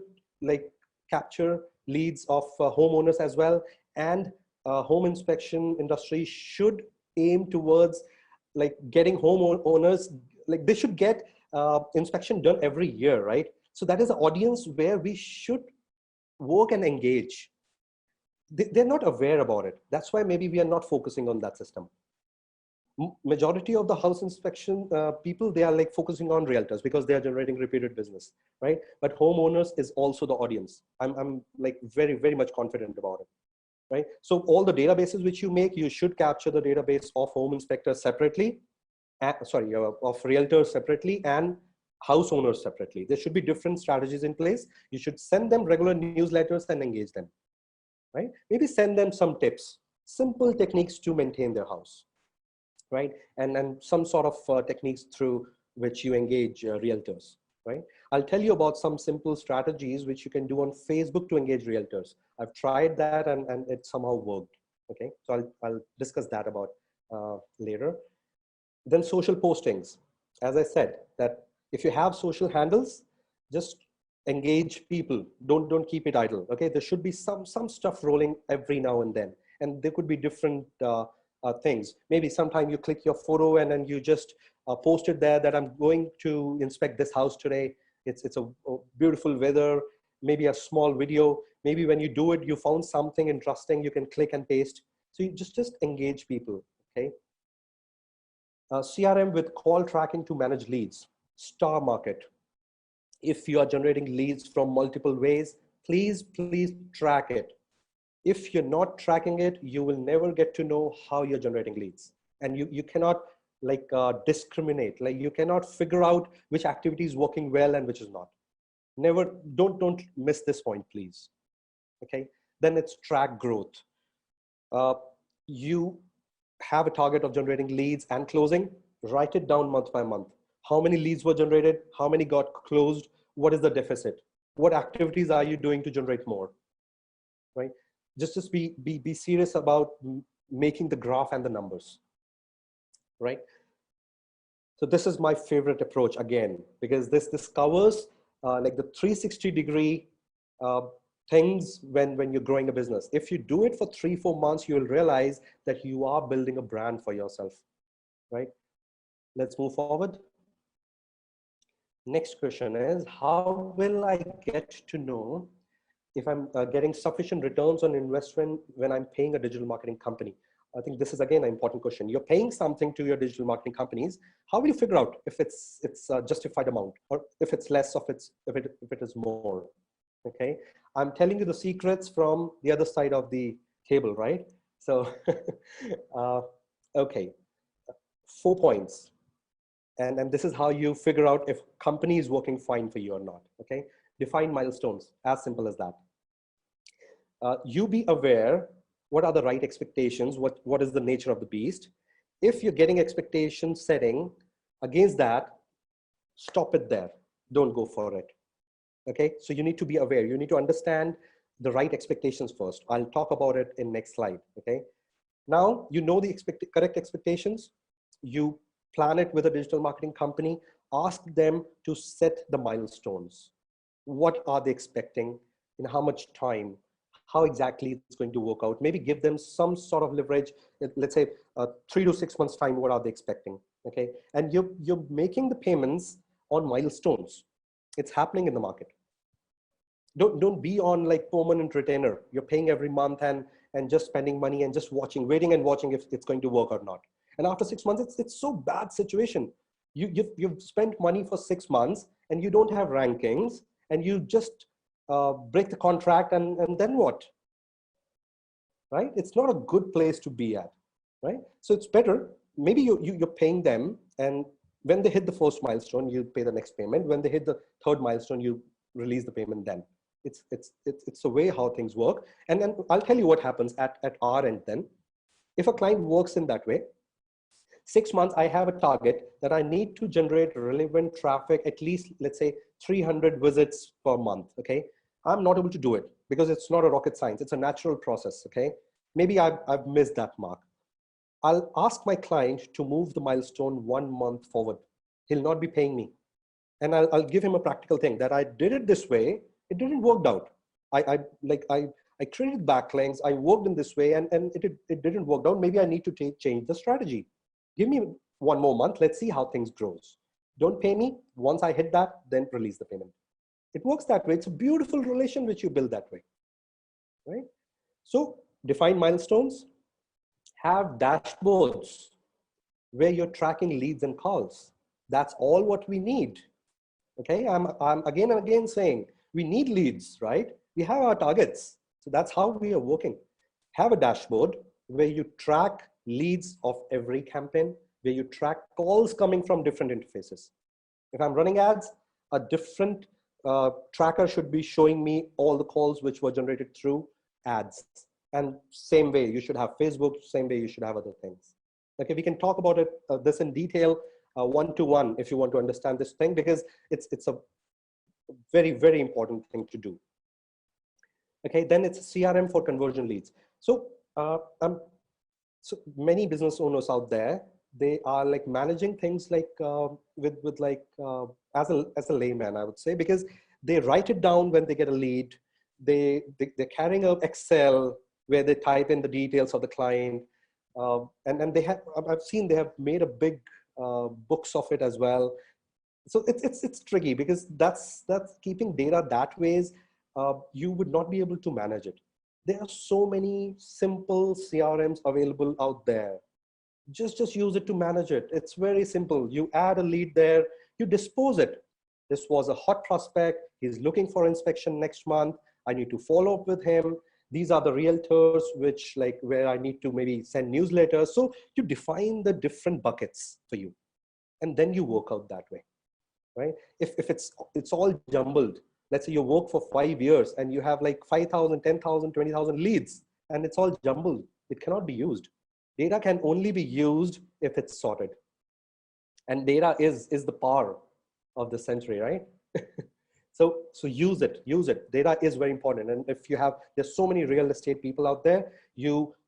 capture leads of homeowners as well, and home inspection industry should aim towards getting homeowners, they should get inspection done every year, right? So that is an audience where we should work and engage. They're not aware about it. That's why maybe we are not focusing on that system. Majority of the house inspection people, they are focusing on realtors because they are generating repeated business, right? But homeowners is also the audience. I'm very, very much confident about it, right? So all the databases which you make, you should capture the database of home inspectors separately, of realtors separately, and house owners separately. There should be different strategies in place. You should send them regular newsletters and engage them, right? Maybe send them some tips, simple techniques to maintain their house, right? And some sort of techniques through which you engage realtors, right? I'll tell you about some simple strategies which you can do on Facebook to engage realtors. I've tried that and it somehow worked, okay? So I'll discuss that about later. Then social postings. As I said, that if you have social handles, just engage people. Don't keep it idle, okay? There should be some stuff rolling every now and then. And there could be different things. Maybe sometime you click your photo and then you just post it there that I'm going to inspect this house today. It's a beautiful weather, maybe a small video. Maybe when you do it, you found something interesting, you can click and paste. So you just engage people, okay? CRM with call tracking to manage leads. Star market. If you are generating leads from multiple ways, please track it. If you're not tracking it, you will never get to know how you're generating leads. And you cannot discriminate. Like you cannot figure out which activity is working well and which is not. Never, don't miss this point, please. Okay, then it's track growth. You have a target of generating leads and closing. Write it down month by month. How many leads were generated? How many got closed? What is the deficit? What activities are you doing to generate more? Right? Just be serious about making the graph and the numbers. Right? So this is my favorite approach again, because this covers like the 360-degree things when you're growing a business. If you do it for 3-4 months, you will realize that you are building a brand for yourself, right? Let's move forward. Next question is, how will I get to know if I'm getting sufficient returns on investment when I'm paying a digital marketing company? I think this is again an important question. You're paying something to your digital marketing companies. How will you figure out if it's a justified amount, or if it's less, or if it is more? Okay, I'm telling you the secrets from the other side of the table, right? So, okay, 4 points. And this is how you figure out if company is working fine for you or not, okay? Define milestones, as simple as that. You be aware, what are the right expectations? What is the nature of the beast? If you're getting expectation setting against that, stop it there. Don't go for it. Okay, so you need to be aware. You need to understand the right expectations first. I'll talk about it in next slide. Okay, now you know the correct expectations. You plan it with a digital marketing company. Ask them to set the milestones. What are they expecting? In how much time? How exactly it's going to work out? Maybe give them some sort of leverage. Let's say 3 to 6 months time. What are they expecting? Okay, and you're making the payments on milestones. It's happening in the market. Don't be on like permanent retainer. You're paying every month and just spending money and just waiting and watching if it's going to work or not. And after 6 months, it's so bad situation. You've spent money for 6 months and you don't have rankings, and you just break the contract, and then what? Right? It's not a good place to be at, right? So it's better. Maybe you're paying them, and when they hit the first milestone, you pay the next payment. When they hit the third milestone, you release the payment then. It's the way how things work. And then I'll tell you what happens at our end then. If a client works in that way, 6 months, I have a target that I need to generate relevant traffic, at least, let's say 300 visits per month, okay? I'm not able to do it because it's not a rocket science. It's a natural process, okay? Maybe I've missed that mark. I'll ask my client to move the milestone 1 month forward. He'll not be paying me. And I'll give him a practical thing that I did it this way. It didn't work out. I created backlinks. I worked in this way and it didn't work out. Maybe I need to change the strategy. Give me 1 more month. Let's see how things grows. Don't pay me. Once I hit that, then release the payment. It works that way. It's a beautiful relation which you build that way, right? So define milestones. Have dashboards where you're tracking leads and calls. That's all what we need. Okay, I'm again and again saying we need leads, right? We have our targets. So that's how we are working. Have a dashboard where you track leads of every campaign, where you track calls coming from different interfaces. If I'm running ads, a different tracker should be showing me all the calls which were generated through ads. And same way, you should have Facebook, same way you should have other things. Okay, we can talk about it this in detail, one-to-one, if you want to understand this thing, because it's a very, very important thing to do. Okay, then it's a CRM for conversion leads. So, so many business owners out there, they are like managing things like with like as a layman, I would say, because they write it down when they get a lead. They're carrying an Excel where they type in the details of the client, and they have, I've seen they have made a big books of it as well. So it's tricky because that's keeping data that ways. You would not be able to manage it. There are so many simple CRMs available out there. Just use it to manage it. It's very simple. You add a lead there, you dispose it. This was a hot prospect. He's looking for inspection next month. I need to follow up with him. These are the realtors which like where I need to maybe send newsletters. So you define the different buckets for you, and then you work out that way, right? If it's all jumbled, let's say you work for 5 years and you have like 5,000, 10,000, 20,000 leads, and it's all jumbled, it cannot be used. Data can only be used if it's sorted. And data is the power of the century, right? So use it. Data is very important. And if you have, there's so many real estate people out there,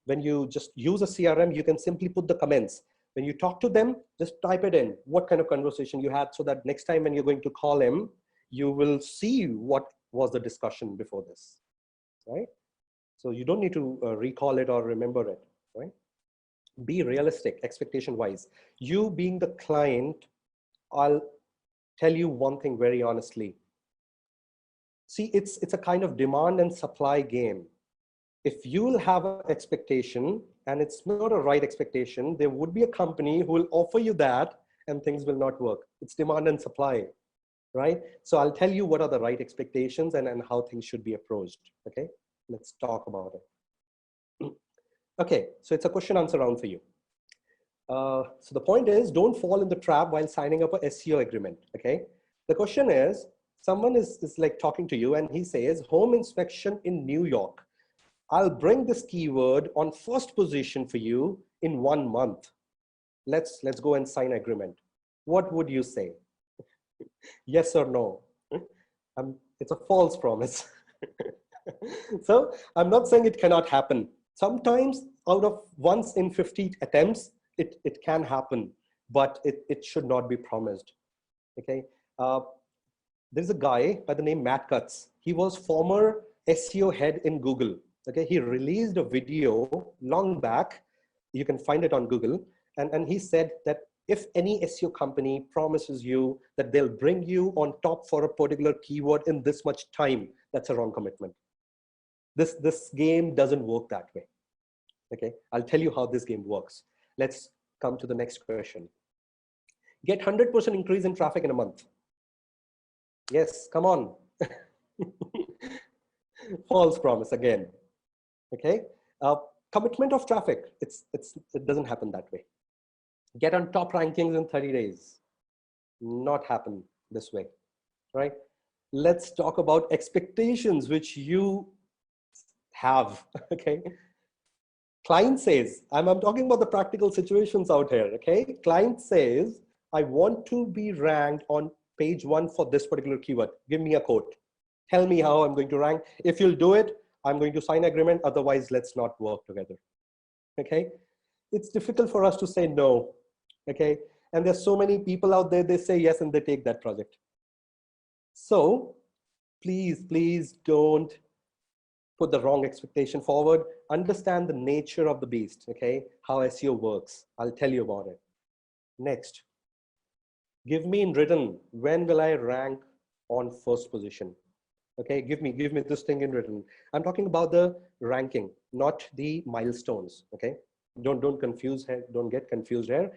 when you just use a CRM, you can simply put the comments. When you talk to them, just type it in, what kind of conversation you had, so that next time when you're going to call him, you will see what was the discussion before this, right? So you don't need to recall it or remember it, right? Be realistic, expectation-wise. You being the client, I'll tell you one thing very honestly. See, it's a kind of demand and supply game. If you will have an expectation and it's not a right expectation, there would be a company who will offer you that and things will not work. It's demand and supply, right? So I'll tell you what are the right expectations and how things should be approached, okay? Let's talk about it. Okay, so it's a question answer round for you. So the point is, don't fall in the trap while signing up a SEO agreement, okay? The question is, someone is like talking to you and he says, home inspection in New York. I'll bring this keyword on first position for you in 1 month. Let's go and sign agreement. What would you say? Yes or no? It's a false promise. So I'm not saying it cannot happen. Sometimes out of once in 50 attempts, it can happen, but it should not be promised. Okay. There's a guy by the name Matt Cutts. He was former SEO head in Google. Okay. He released a video long back. You can find it on Google. And he said that if any SEO company promises you that they'll bring you on top for a particular keyword in this much time, that's a wrong commitment. This game doesn't work that way. Okay, I'll tell you how this game works. Let's come to the next question. Get 100% increase in traffic in a month. Yes, come on. False promise again. Okay, commitment of traffic. It doesn't happen that way. Get on top rankings in 30 days. Not happen this way, right? Let's talk about expectations which you have, okay? Client says, I'm talking about the practical situations out here, okay? Client says, I want to be ranked on page 1 for this particular keyword. Give me a quote. Tell me how I'm going to rank. If you'll do it, I'm going to sign agreement. Otherwise, let's not work together, okay? It's difficult for us to say no, okay? And there's so many people out there, they say yes and they take that project. So please don't put the wrong expectation forward. Understand the nature of the beast, okay? How SEO works. I'll tell you about it. Next, give me in written, when will I rank on first position? Okay, give me this thing in written. I'm talking about the ranking, not the milestones, okay? Don't confuse here, don't get confused here.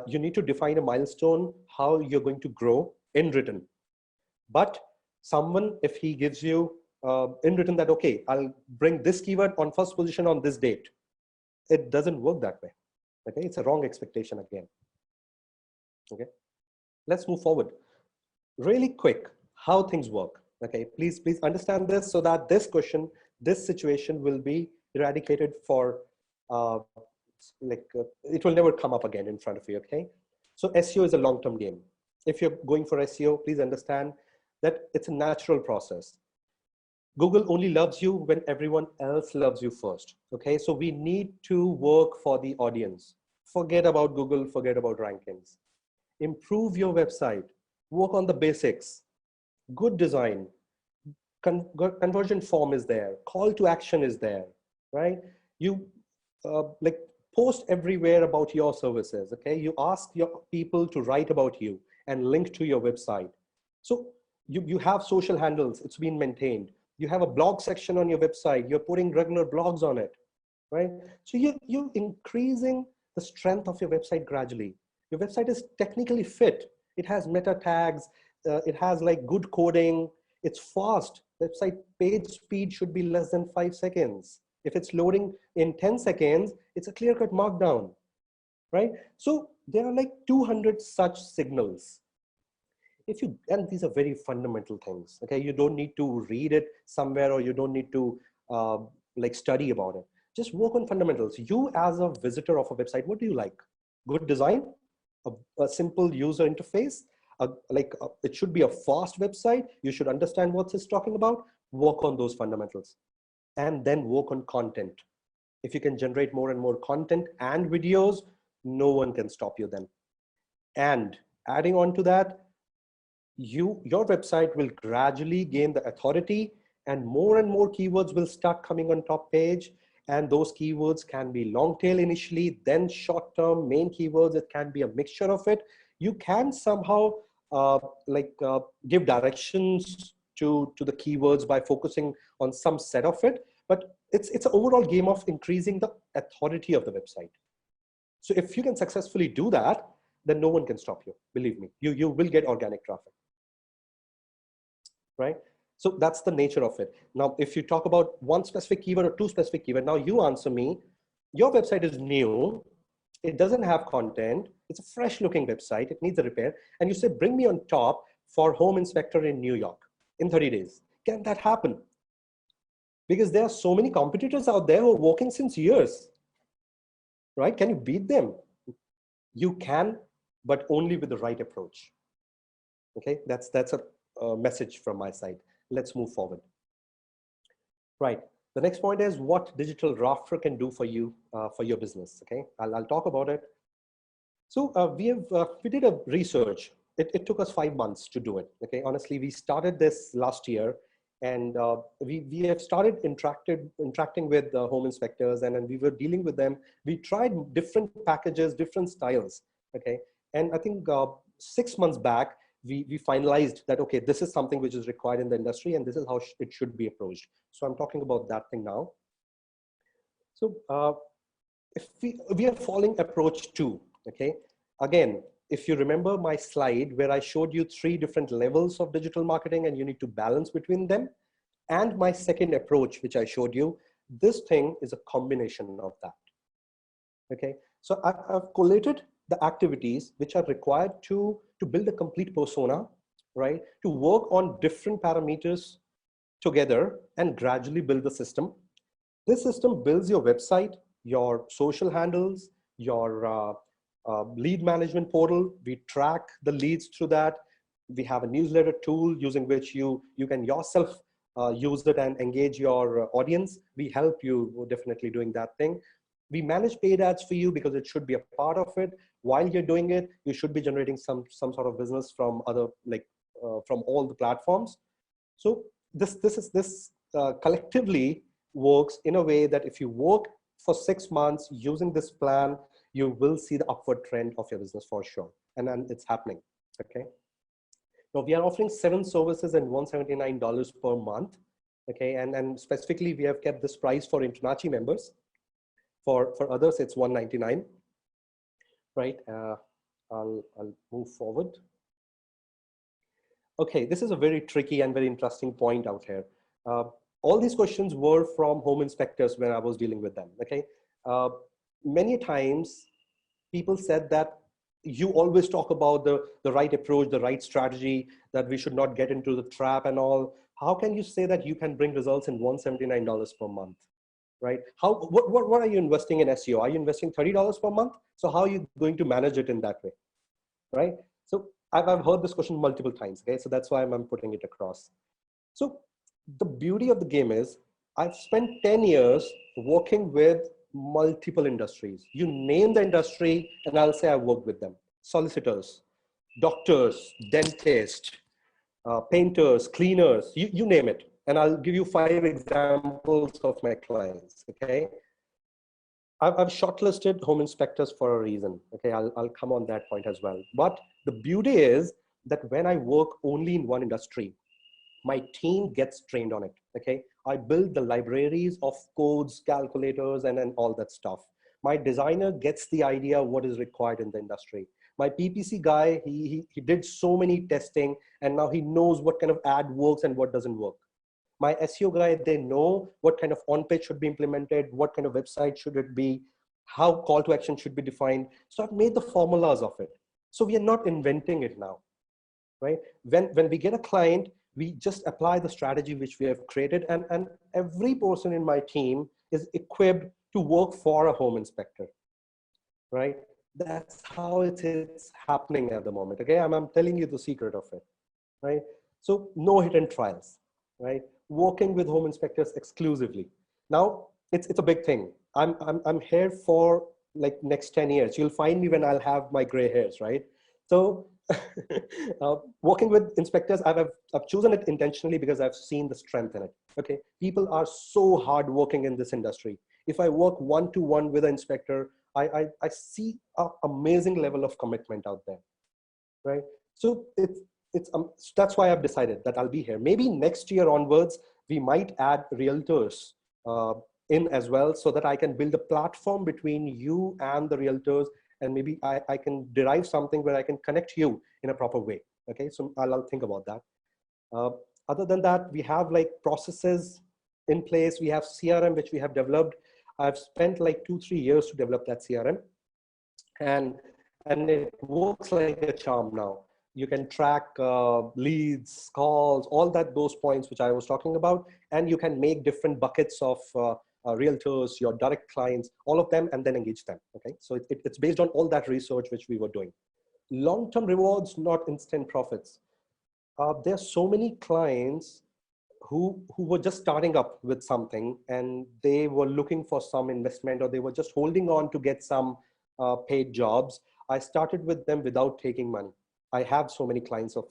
You need to define a milestone, how you're going to grow in written. But someone, if he gives you in written that, okay, I'll bring this keyword on first position on this date, it doesn't work that way. Okay, it's a wrong expectation again. Okay, let's move forward. Really quick, how things work. Okay, please understand this so that this question, this situation will be eradicated for it will never come up again in front of you. Okay, so SEO is a long-term game. If you're going for SEO, please understand that it's a natural process. Google only loves you when everyone else loves you first. Okay, so we need to work for the audience. Forget about Google, forget about rankings. Improve your website, work on the basics, good design, conversion form is there, call to action is there, right? You post everywhere about your services, okay? You ask your people to write about you and link to your website. So you have social handles, it's been maintained. You have a blog section on your website, you're putting regular blogs on it, right? So you're increasing the strength of your website gradually. Your website is technically fit. It has meta tags, it has like good coding, it's fast, Website page speed should be less than 5 seconds. If it's loading in 10 seconds, it's a clear-cut markdown, right? So there are like 200 such signals. And these are very fundamental things, okay? You don't need to read it somewhere, or you don't need to like study about it. Just work on fundamentals. You as a visitor of a website, what do you like? Good design, a simple user interface, it should be a fast website. You should understand what it's talking about. Work on those fundamentals, and then work on content. If you can generate more and more content and videos, no one can stop you then. And adding on to that, your website will gradually gain the authority, and more keywords will start coming on top page. And those keywords can be long tail initially, then short term main keywords. It can be a mixture of it. You can somehow give directions to the keywords by focusing on some set of it, but it's an overall game of increasing the authority of the website. So if you can successfully do that, then no one can stop you. Believe me, you will get organic traffic, right? So that's the nature of it. Now, if you talk about one specific keyword or two specific keyword, now you answer me. Your website is new. It doesn't have content. It's a fresh looking website. It needs a repair. And you say, bring me on top for home inspector in New York in 30 days. Can that happen? Because there are so many competitors out there who are working since years, right? Can you beat them? You can, but only with the right approach. Okay, that's a message from my side. Let's move forward. Right. The next point is what Digital Rafter can do for you, for your business. Okay, I'll talk about it. So we did a research. It took us 5 months to do it. Okay, honestly, we started this last year, and we have started interacting with home inspectors, and then we were dealing with them. We tried different packages, different styles. Okay, and I think 6 months back, we finalized that, okay, this is something which is required in the industry, and this is how it should be approached. So I'm talking about that thing now. So if we are following approach 2, okay? Again, if you remember my slide where I showed you 3 different levels of digital marketing and you need to balance between them, and my second approach, which I showed you, this thing is a combination of that, okay? So I've collated the activities which are required to build a complete persona, right? To work on different parameters together and gradually build the system. This system builds your website, your social handles, your lead management portal. We track the leads through that. We have a newsletter tool using which you can yourself use it and engage your audience. We help you definitely doing that thing. We manage paid ads for you because it should be a part of it. While you're doing it, you should be generating some sort of business from other, from all the platforms. So this collectively works in a way that if you work for 6 months using this plan, you will see the upward trend of your business for sure. And then it's happening, okay? Now we are offering 7 services and $179 per month, okay? And specifically, we have kept this price for InterNACHI members. For others, it's $199, right? I'll move forward. Okay, this is a very tricky and very interesting point out here. All these questions were from home inspectors when I was dealing with them, okay? Many times, people said that you always talk about the right approach, the right strategy, that we should not get into the trap and all. How can you say that you can bring results in $179 per month? Right? What are you investing in SEO? Are you investing $30 per month? So how are you going to manage it in that way? Right? So I've heard this question multiple times. Okay, so that's why I'm putting it across. So the beauty of the game is I've spent 10 years working with multiple industries. You name the industry and I'll say I worked with them. Solicitors, doctors, dentists, painters, cleaners, you name it. And I'll give you 5 examples of my clients, okay? I've shortlisted home inspectors for a reason, okay? I'll come on that point as well. But the beauty is that when I work only in one industry, my team gets trained on it, okay? I build the libraries of codes, calculators, and then all that stuff. My designer gets the idea of what is required in the industry. My PPC guy, he did so many testing, and now he knows what kind of ad works and what doesn't work. My SEO guy, they know what kind of on-page should be implemented, what kind of website should it be, how call to action should be defined. So I've made the formulas of it. So we are not inventing it now, right? When we get a client, we just apply the strategy which we have created, and every person in my team is equipped to work for a home inspector, right? That's how it's happening at the moment. Okay, I'm telling you the secret of it, right? So no hidden trials, right? Working with home inspectors exclusively. Now it's a big thing. I'm here for like next 10 years. You'll find me when I'll have my gray hairs, right? So working with inspectors, I've chosen it intentionally because I've seen the strength in it. Okay, people are so hardworking in this industry. If I work one-to-one with an inspector, I see an amazing level of commitment out there, right? So that's why I've decided that I'll be here. Maybe next year onwards, we might add realtors in as well, so that I can build a platform between you and the realtors, and maybe I can derive something where I can connect you in a proper way. Okay, so I'll think about that. Other than that, we have like processes in place. We have CRM, which we have developed. I've spent like 2-3 years to develop that CRM, and it works like a charm now. You can track leads, calls, all those points which I was talking about, and you can make different buckets of realtors, your direct clients, all of them, and then engage them. Okay, so it's based on all that research which we were doing. Long-term rewards, not instant profits. There are so many clients who were just starting up with something, and they were looking for some investment, or they were just holding on to get some paid jobs. I started with them without taking money. I have so many clients of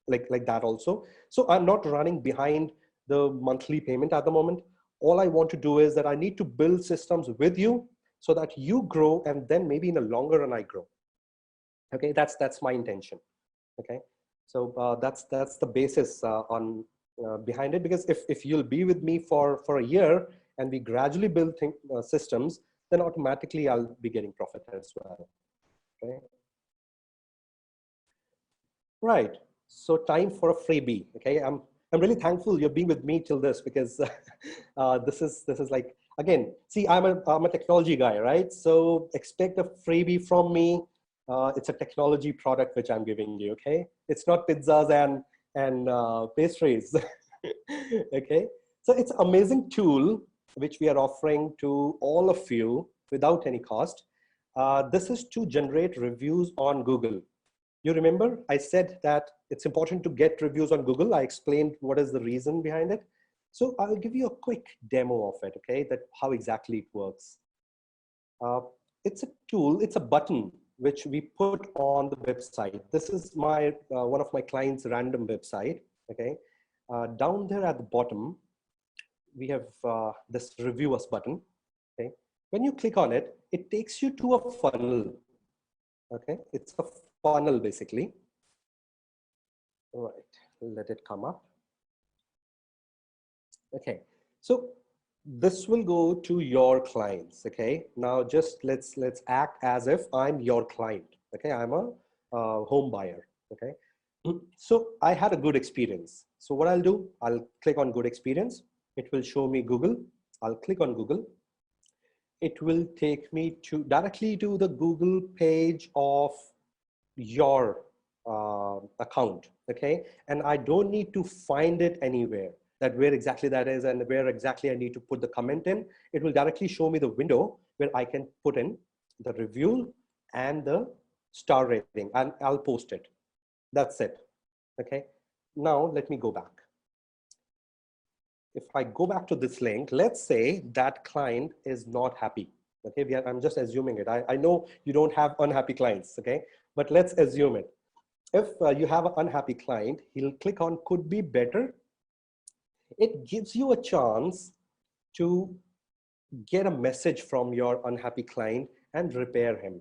like that also. So I'm not running behind the monthly payment at the moment. All I want to do is that I need to build systems with you so that you grow, and then maybe in the longer run I grow. Okay, that's my intention. Okay, so that's the basis on behind it, because if you'll be with me for a year and we gradually build systems, then automatically I'll be getting profit as well. Okay. Right. So time for a freebie. Okay. I'm really thankful you're being with me till this, because this is like, again, see, I'm a technology guy, right? So expect a freebie from me. It's a technology product which I'm giving you. Okay. It's not pizzas and pastries. Okay. So it's an amazing tool which we are offering to all of you without any cost. This is to generate reviews on Google. You remember I said that it's important to get reviews on Google. I explained what is the reason behind it. So I'll give you a quick demo of it, okay, that how exactly it works. It's a tool, it's a button which we put on the website. This is my one of my clients' random website, okay. Down there at the bottom, we have this review us button, okay. When you click on it, it takes you to a funnel, okay. It's a funnel basically. All right, let it come up. Okay, so this will go to your clients. Okay, now just let's act as if I'm your client. Okay, I'm a home buyer. Okay, so I had a good experience. So what I'll do, I'll click on good experience. It will show me Google. I'll click on Google. It will take me directly to the Google page of your account. Okay, and I don't need to find it anywhere, that where exactly that is and where exactly I need to put the comment in. It will directly show me the window where I can put in the review and the star rating, and I'll post it. That's it. Okay, now let me go back. If I go back to this link, let's say that client is not happy. Okay, I'm just assuming it. I know you don't have unhappy clients, okay, but let's assume it. If you have an unhappy client, he'll click on could be better. It gives you a chance to get a message from your unhappy client and repair him.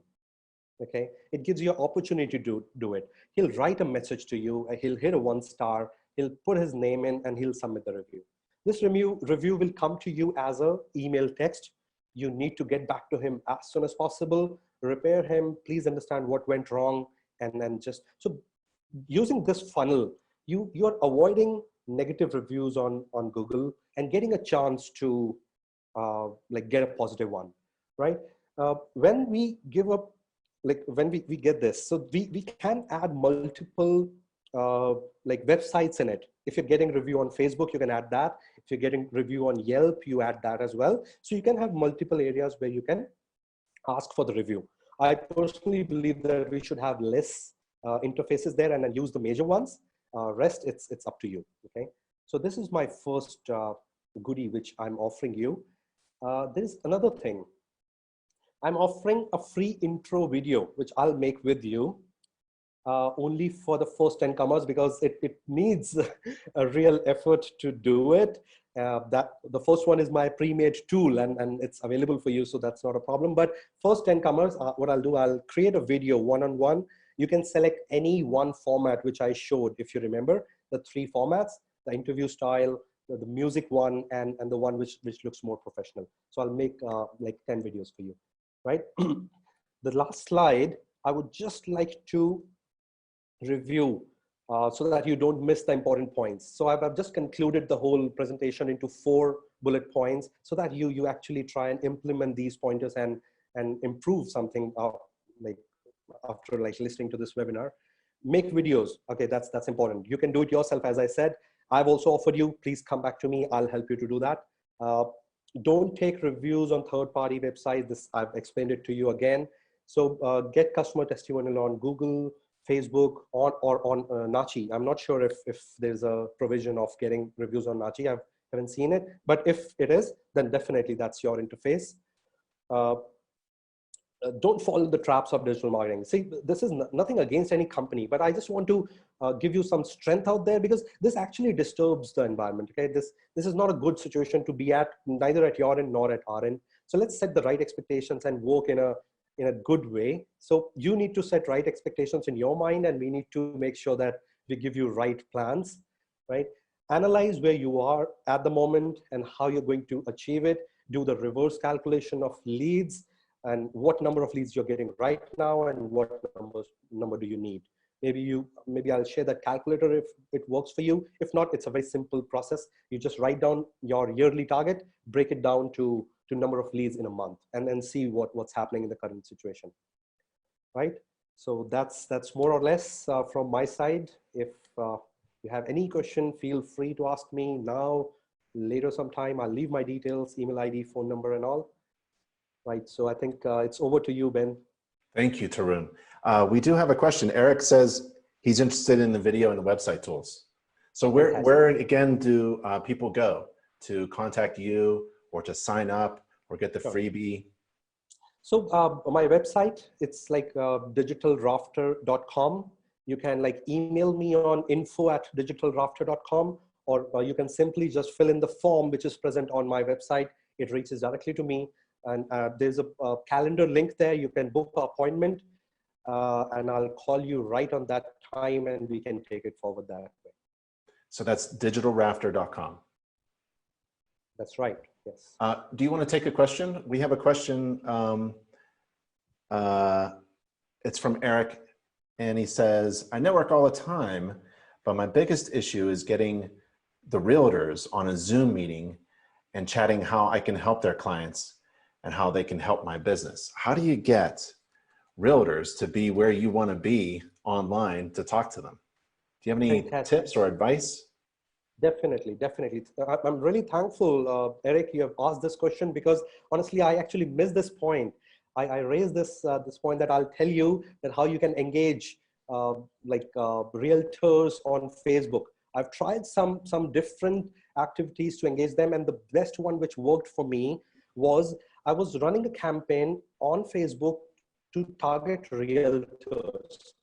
Okay, it gives you an opportunity to do it. He'll write a message to you, he'll hit a 1 star, he'll put his name in, and he'll submit the review. This review will come to you as an email text. You need to get back to him as soon as possible, repair him, please understand what went wrong, and then just, so using this funnel, you're avoiding negative reviews on Google and getting a chance to like get a positive one, right? When we give up, like when we get this, so we can add multiple like websites in it. If you're getting review on Facebook, you can add that. If you're getting review on Yelp, you add that as well. So you can have multiple areas where you can ask for the review. I personally believe that we should have less interfaces there and then use the major ones. Rest, it's up to you, okay? So this is my first goodie which I'm offering you. There's another thing. I'm offering a free intro video, which I'll make with you only for the first 10 comers, because it needs a real effort to do it. That the first one is my pre-made tool and it's available for you, so that's not a problem. But first 10 comers, what I'll do, I'll create a video one-on-one. You can select any one format which I showed, if you remember, the 3 formats, the interview style, the music one, and the one which looks more professional. So I'll make like 10 videos for you, right? The last slide, I would just like to review so that you don't miss the important points. So I've just concluded the whole presentation into 4 bullet points so that you actually try and implement these pointers and improve something like after like listening to this webinar. Make videos. Okay, that's important. You can do it yourself, as I said. I've also offered you, please come back to me. I'll help you to do that. Don't take reviews on third-party websites. This, I've explained it to you again. So get customer testimonial on Google, Facebook, or on NACHI. I'm not sure if there's a provision of getting reviews on NACHI. I haven't seen it, but if it is, then definitely that's your interface. Don't fall in the traps of digital marketing. See, this is nothing against any company, but I just want to give you some strength out there, because this actually disturbs the environment. Okay, this is not a good situation to be at, neither at your end nor at our end. So let's set the right expectations and work in a good way. So you need to set right expectations in your mind, and we need to make sure that we give you right plans, right? Analyze where you are at the moment and how you're going to achieve it. Do the reverse calculation of leads and what number of leads you're getting right now and what number do you need. Maybe I'll share that calculator if it works for you. If not, it's a very simple process. You just write down your yearly target, break it down to number of leads in a month, and then see what's happening in the current situation, right? So that's more or less from my side. If you have any question, feel free to ask me now, later sometime. I'll leave my details, email ID, phone number, and all. Right, so I think it's over to you, Ben. Thank you, Tarun. We do have a question. Eric says he's interested in the video and the website tools. So where again do people go to contact you or to sign up or get the freebie? So my website, it's like digitalrafter.com. You can like email me on info@digitalrafter.com, or you can simply just fill in the form which is present on my website. It reaches directly to me. And there's a calendar link there. You can book an appointment and I'll call you right on that time and we can take it forward that way. So that's digitalrafter.com. That's right, yes. Do you want to take a question? We have a question. It's from Eric, and he says, I network all the time, but my biggest issue is getting the realtors on a Zoom meeting and chatting how I can help their clients and how they can help my business. How do you get realtors to be where you want to be online to talk to them? Do you have any tips or advice? Definitely. I'm really thankful, Eric, you have asked this question, because honestly, I actually missed this point. I raised this point that I'll tell you that how you can engage realtors on Facebook. I've tried some different activities to engage them, and the best one which worked for me was I was running a campaign on Facebook to target realtors.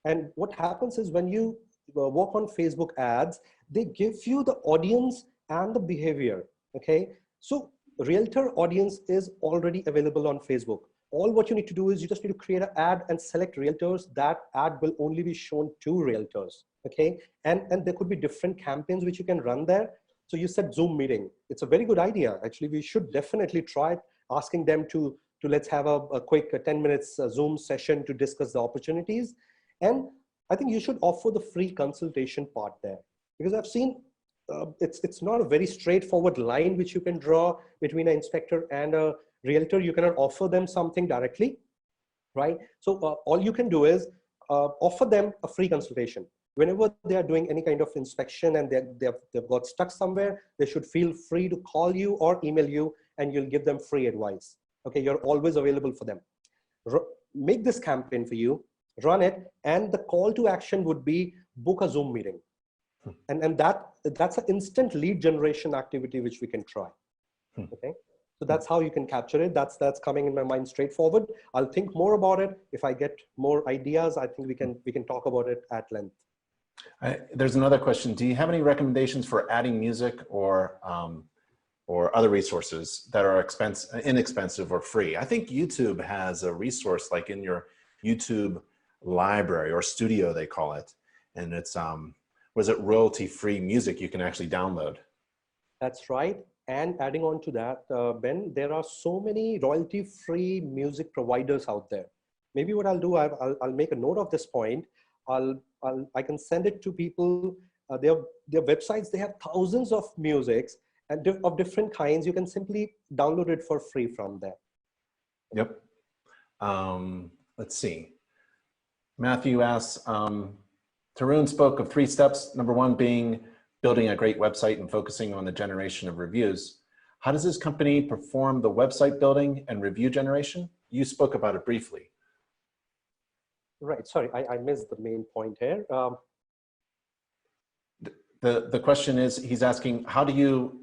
And what happens is when you work on Facebook ads, they give you the audience and the behavior, okay? So realtor audience is already available on Facebook. All what you need to do is you just need to create an ad and select realtors. That ad will only be shown to realtors, okay? And there could be different campaigns which you can run there. So you said Zoom meeting. It's a very good idea. Actually, we should definitely try asking them to let's have a quick 10 minutes Zoom session to discuss the opportunities. And I think you should offer the free consultation part there, because I've seen it's not a very straightforward line which you can draw between an inspector and a realtor. You cannot offer them something directly, right? So all you can do is offer them a free consultation. Whenever they are doing any kind of inspection and they've got stuck somewhere, they should feel free to call you or email you, and you'll give them free advice. Okay, you're always available for them. Make this campaign for you, run it, and the call to action would be book a Zoom meeting. And that's an instant lead generation activity which we can try. Okay, so that's how you can capture it. That's coming in my mind straightforward. I'll think more about it. If I get more ideas, I think we can talk about it at length. There's another question. Do you have any recommendations for adding music or other resources that are inexpensive or free? I think YouTube has a resource like in your YouTube library or studio, they call it. And it's, was it royalty-free music you can actually download? That's right. And adding on to that, Ben, there are so many royalty-free music providers out there. Maybe what I'll do, I'll make a note of this point. I can send it to people. Their websites, they have thousands of musics and of different kinds. You can simply download it for free from there. Yep. Let's see. Matthew asks, Tarun spoke of 3 steps. Number 1 being building a great website and focusing on the generation of reviews. How does this company perform the website building and review generation? You spoke about it briefly. Right, sorry, I missed the main point here. The question is, he's asking, how do you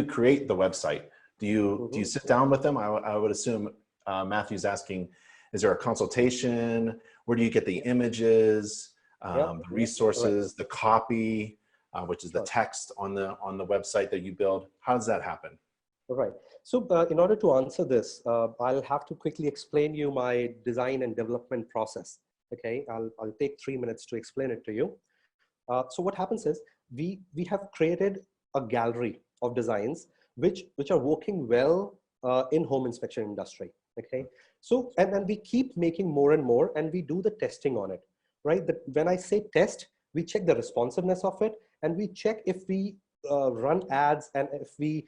create the website? Do you sit down with them? I would assume Matthew's asking, is there a consultation? Where do you get the images, the resources, the copy, which is the text on the website that you build? How does that happen? Right. So in order to answer this, I'll have to quickly explain you my design and development process. Okay, I'll take 3 minutes to explain it to you. So what happens is we have created a gallery of designs which are working well in home inspection industry. Okay, so and we keep making more and more, and we do the testing on it, right? That when I say test, we check the responsiveness of it, and we check if we run ads and if we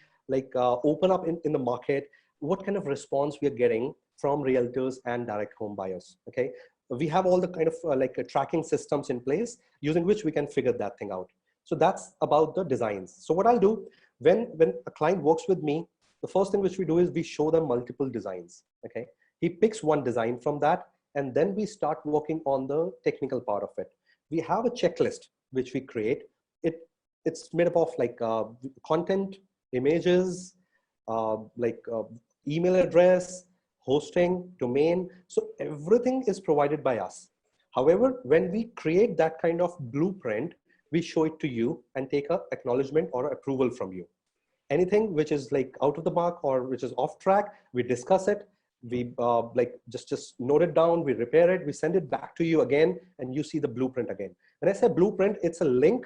open up in the market, what kind of response we are getting from realtors and direct home buyers. Okay, we have all the kind of tracking systems in place using which we can figure that thing out. So that's about the designs. So what I'll do when a client works with me, the first thing which we do is we show them multiple designs. Okay, he picks one design from that, and then we start working on the technical part of it. We have a checklist which we create. It's made up of content, images, email address, hosting, domain. So everything is provided by us. However, when we create that kind of blueprint, we show it to you and take an acknowledgement or approval from you. Anything which is out of the mark or which is off track, we discuss it. We just note it down, we repair it, we send it back to you again, and you see the blueprint again. When I say blueprint, it's a link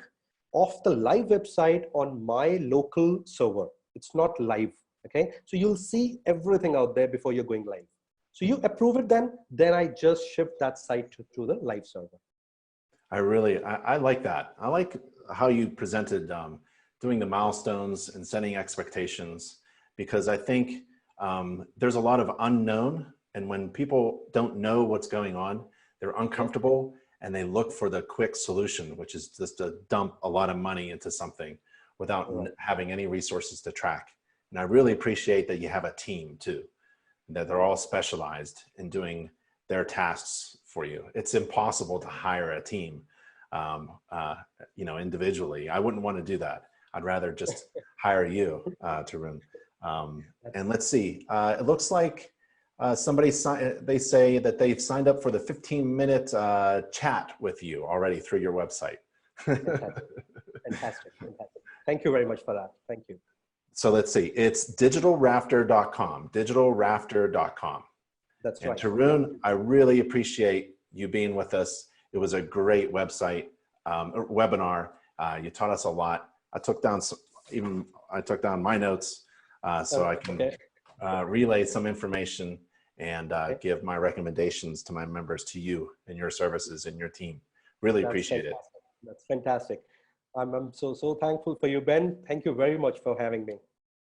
of the live website on my local server. It's not live, okay? So you'll see everything out there before you're going live. So you approve it, then I just shift that site to the live server. I like that. I like how you presented doing the milestones and setting expectations, because I think there's a lot of unknown, and when people don't know what's going on, they're uncomfortable and they look for the quick solution, which is just to dump a lot of money into something without having any resources to track. And I really appreciate that you have a team too, that they're all specialized in doing their tasks for you. It's impossible to hire a team, individually. I wouldn't want to do that. I'd rather just hire you, Tarun. And let's see, it looks like they say that they've signed up for the 15-minute chat with you already through your website. Fantastic. Thank you very much for that. Thank you. So let's see, it's digitalrafter.com, digitalrafter.com. That's right. And Tarun, I really appreciate you being with us. It was a great website, webinar. You taught us a lot. I took down my notes so I can relay some information and give my recommendations to my members, to you and your services and your team. Really appreciate it. That's fantastic. I'm so thankful for you, Ben. Thank you very much for having me.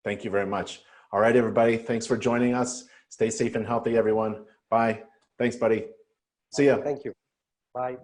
Thank you very much. All right, everybody. Thanks for joining us. Stay safe and healthy, everyone. Bye. Thanks, buddy. See ya. Thank you. Bye.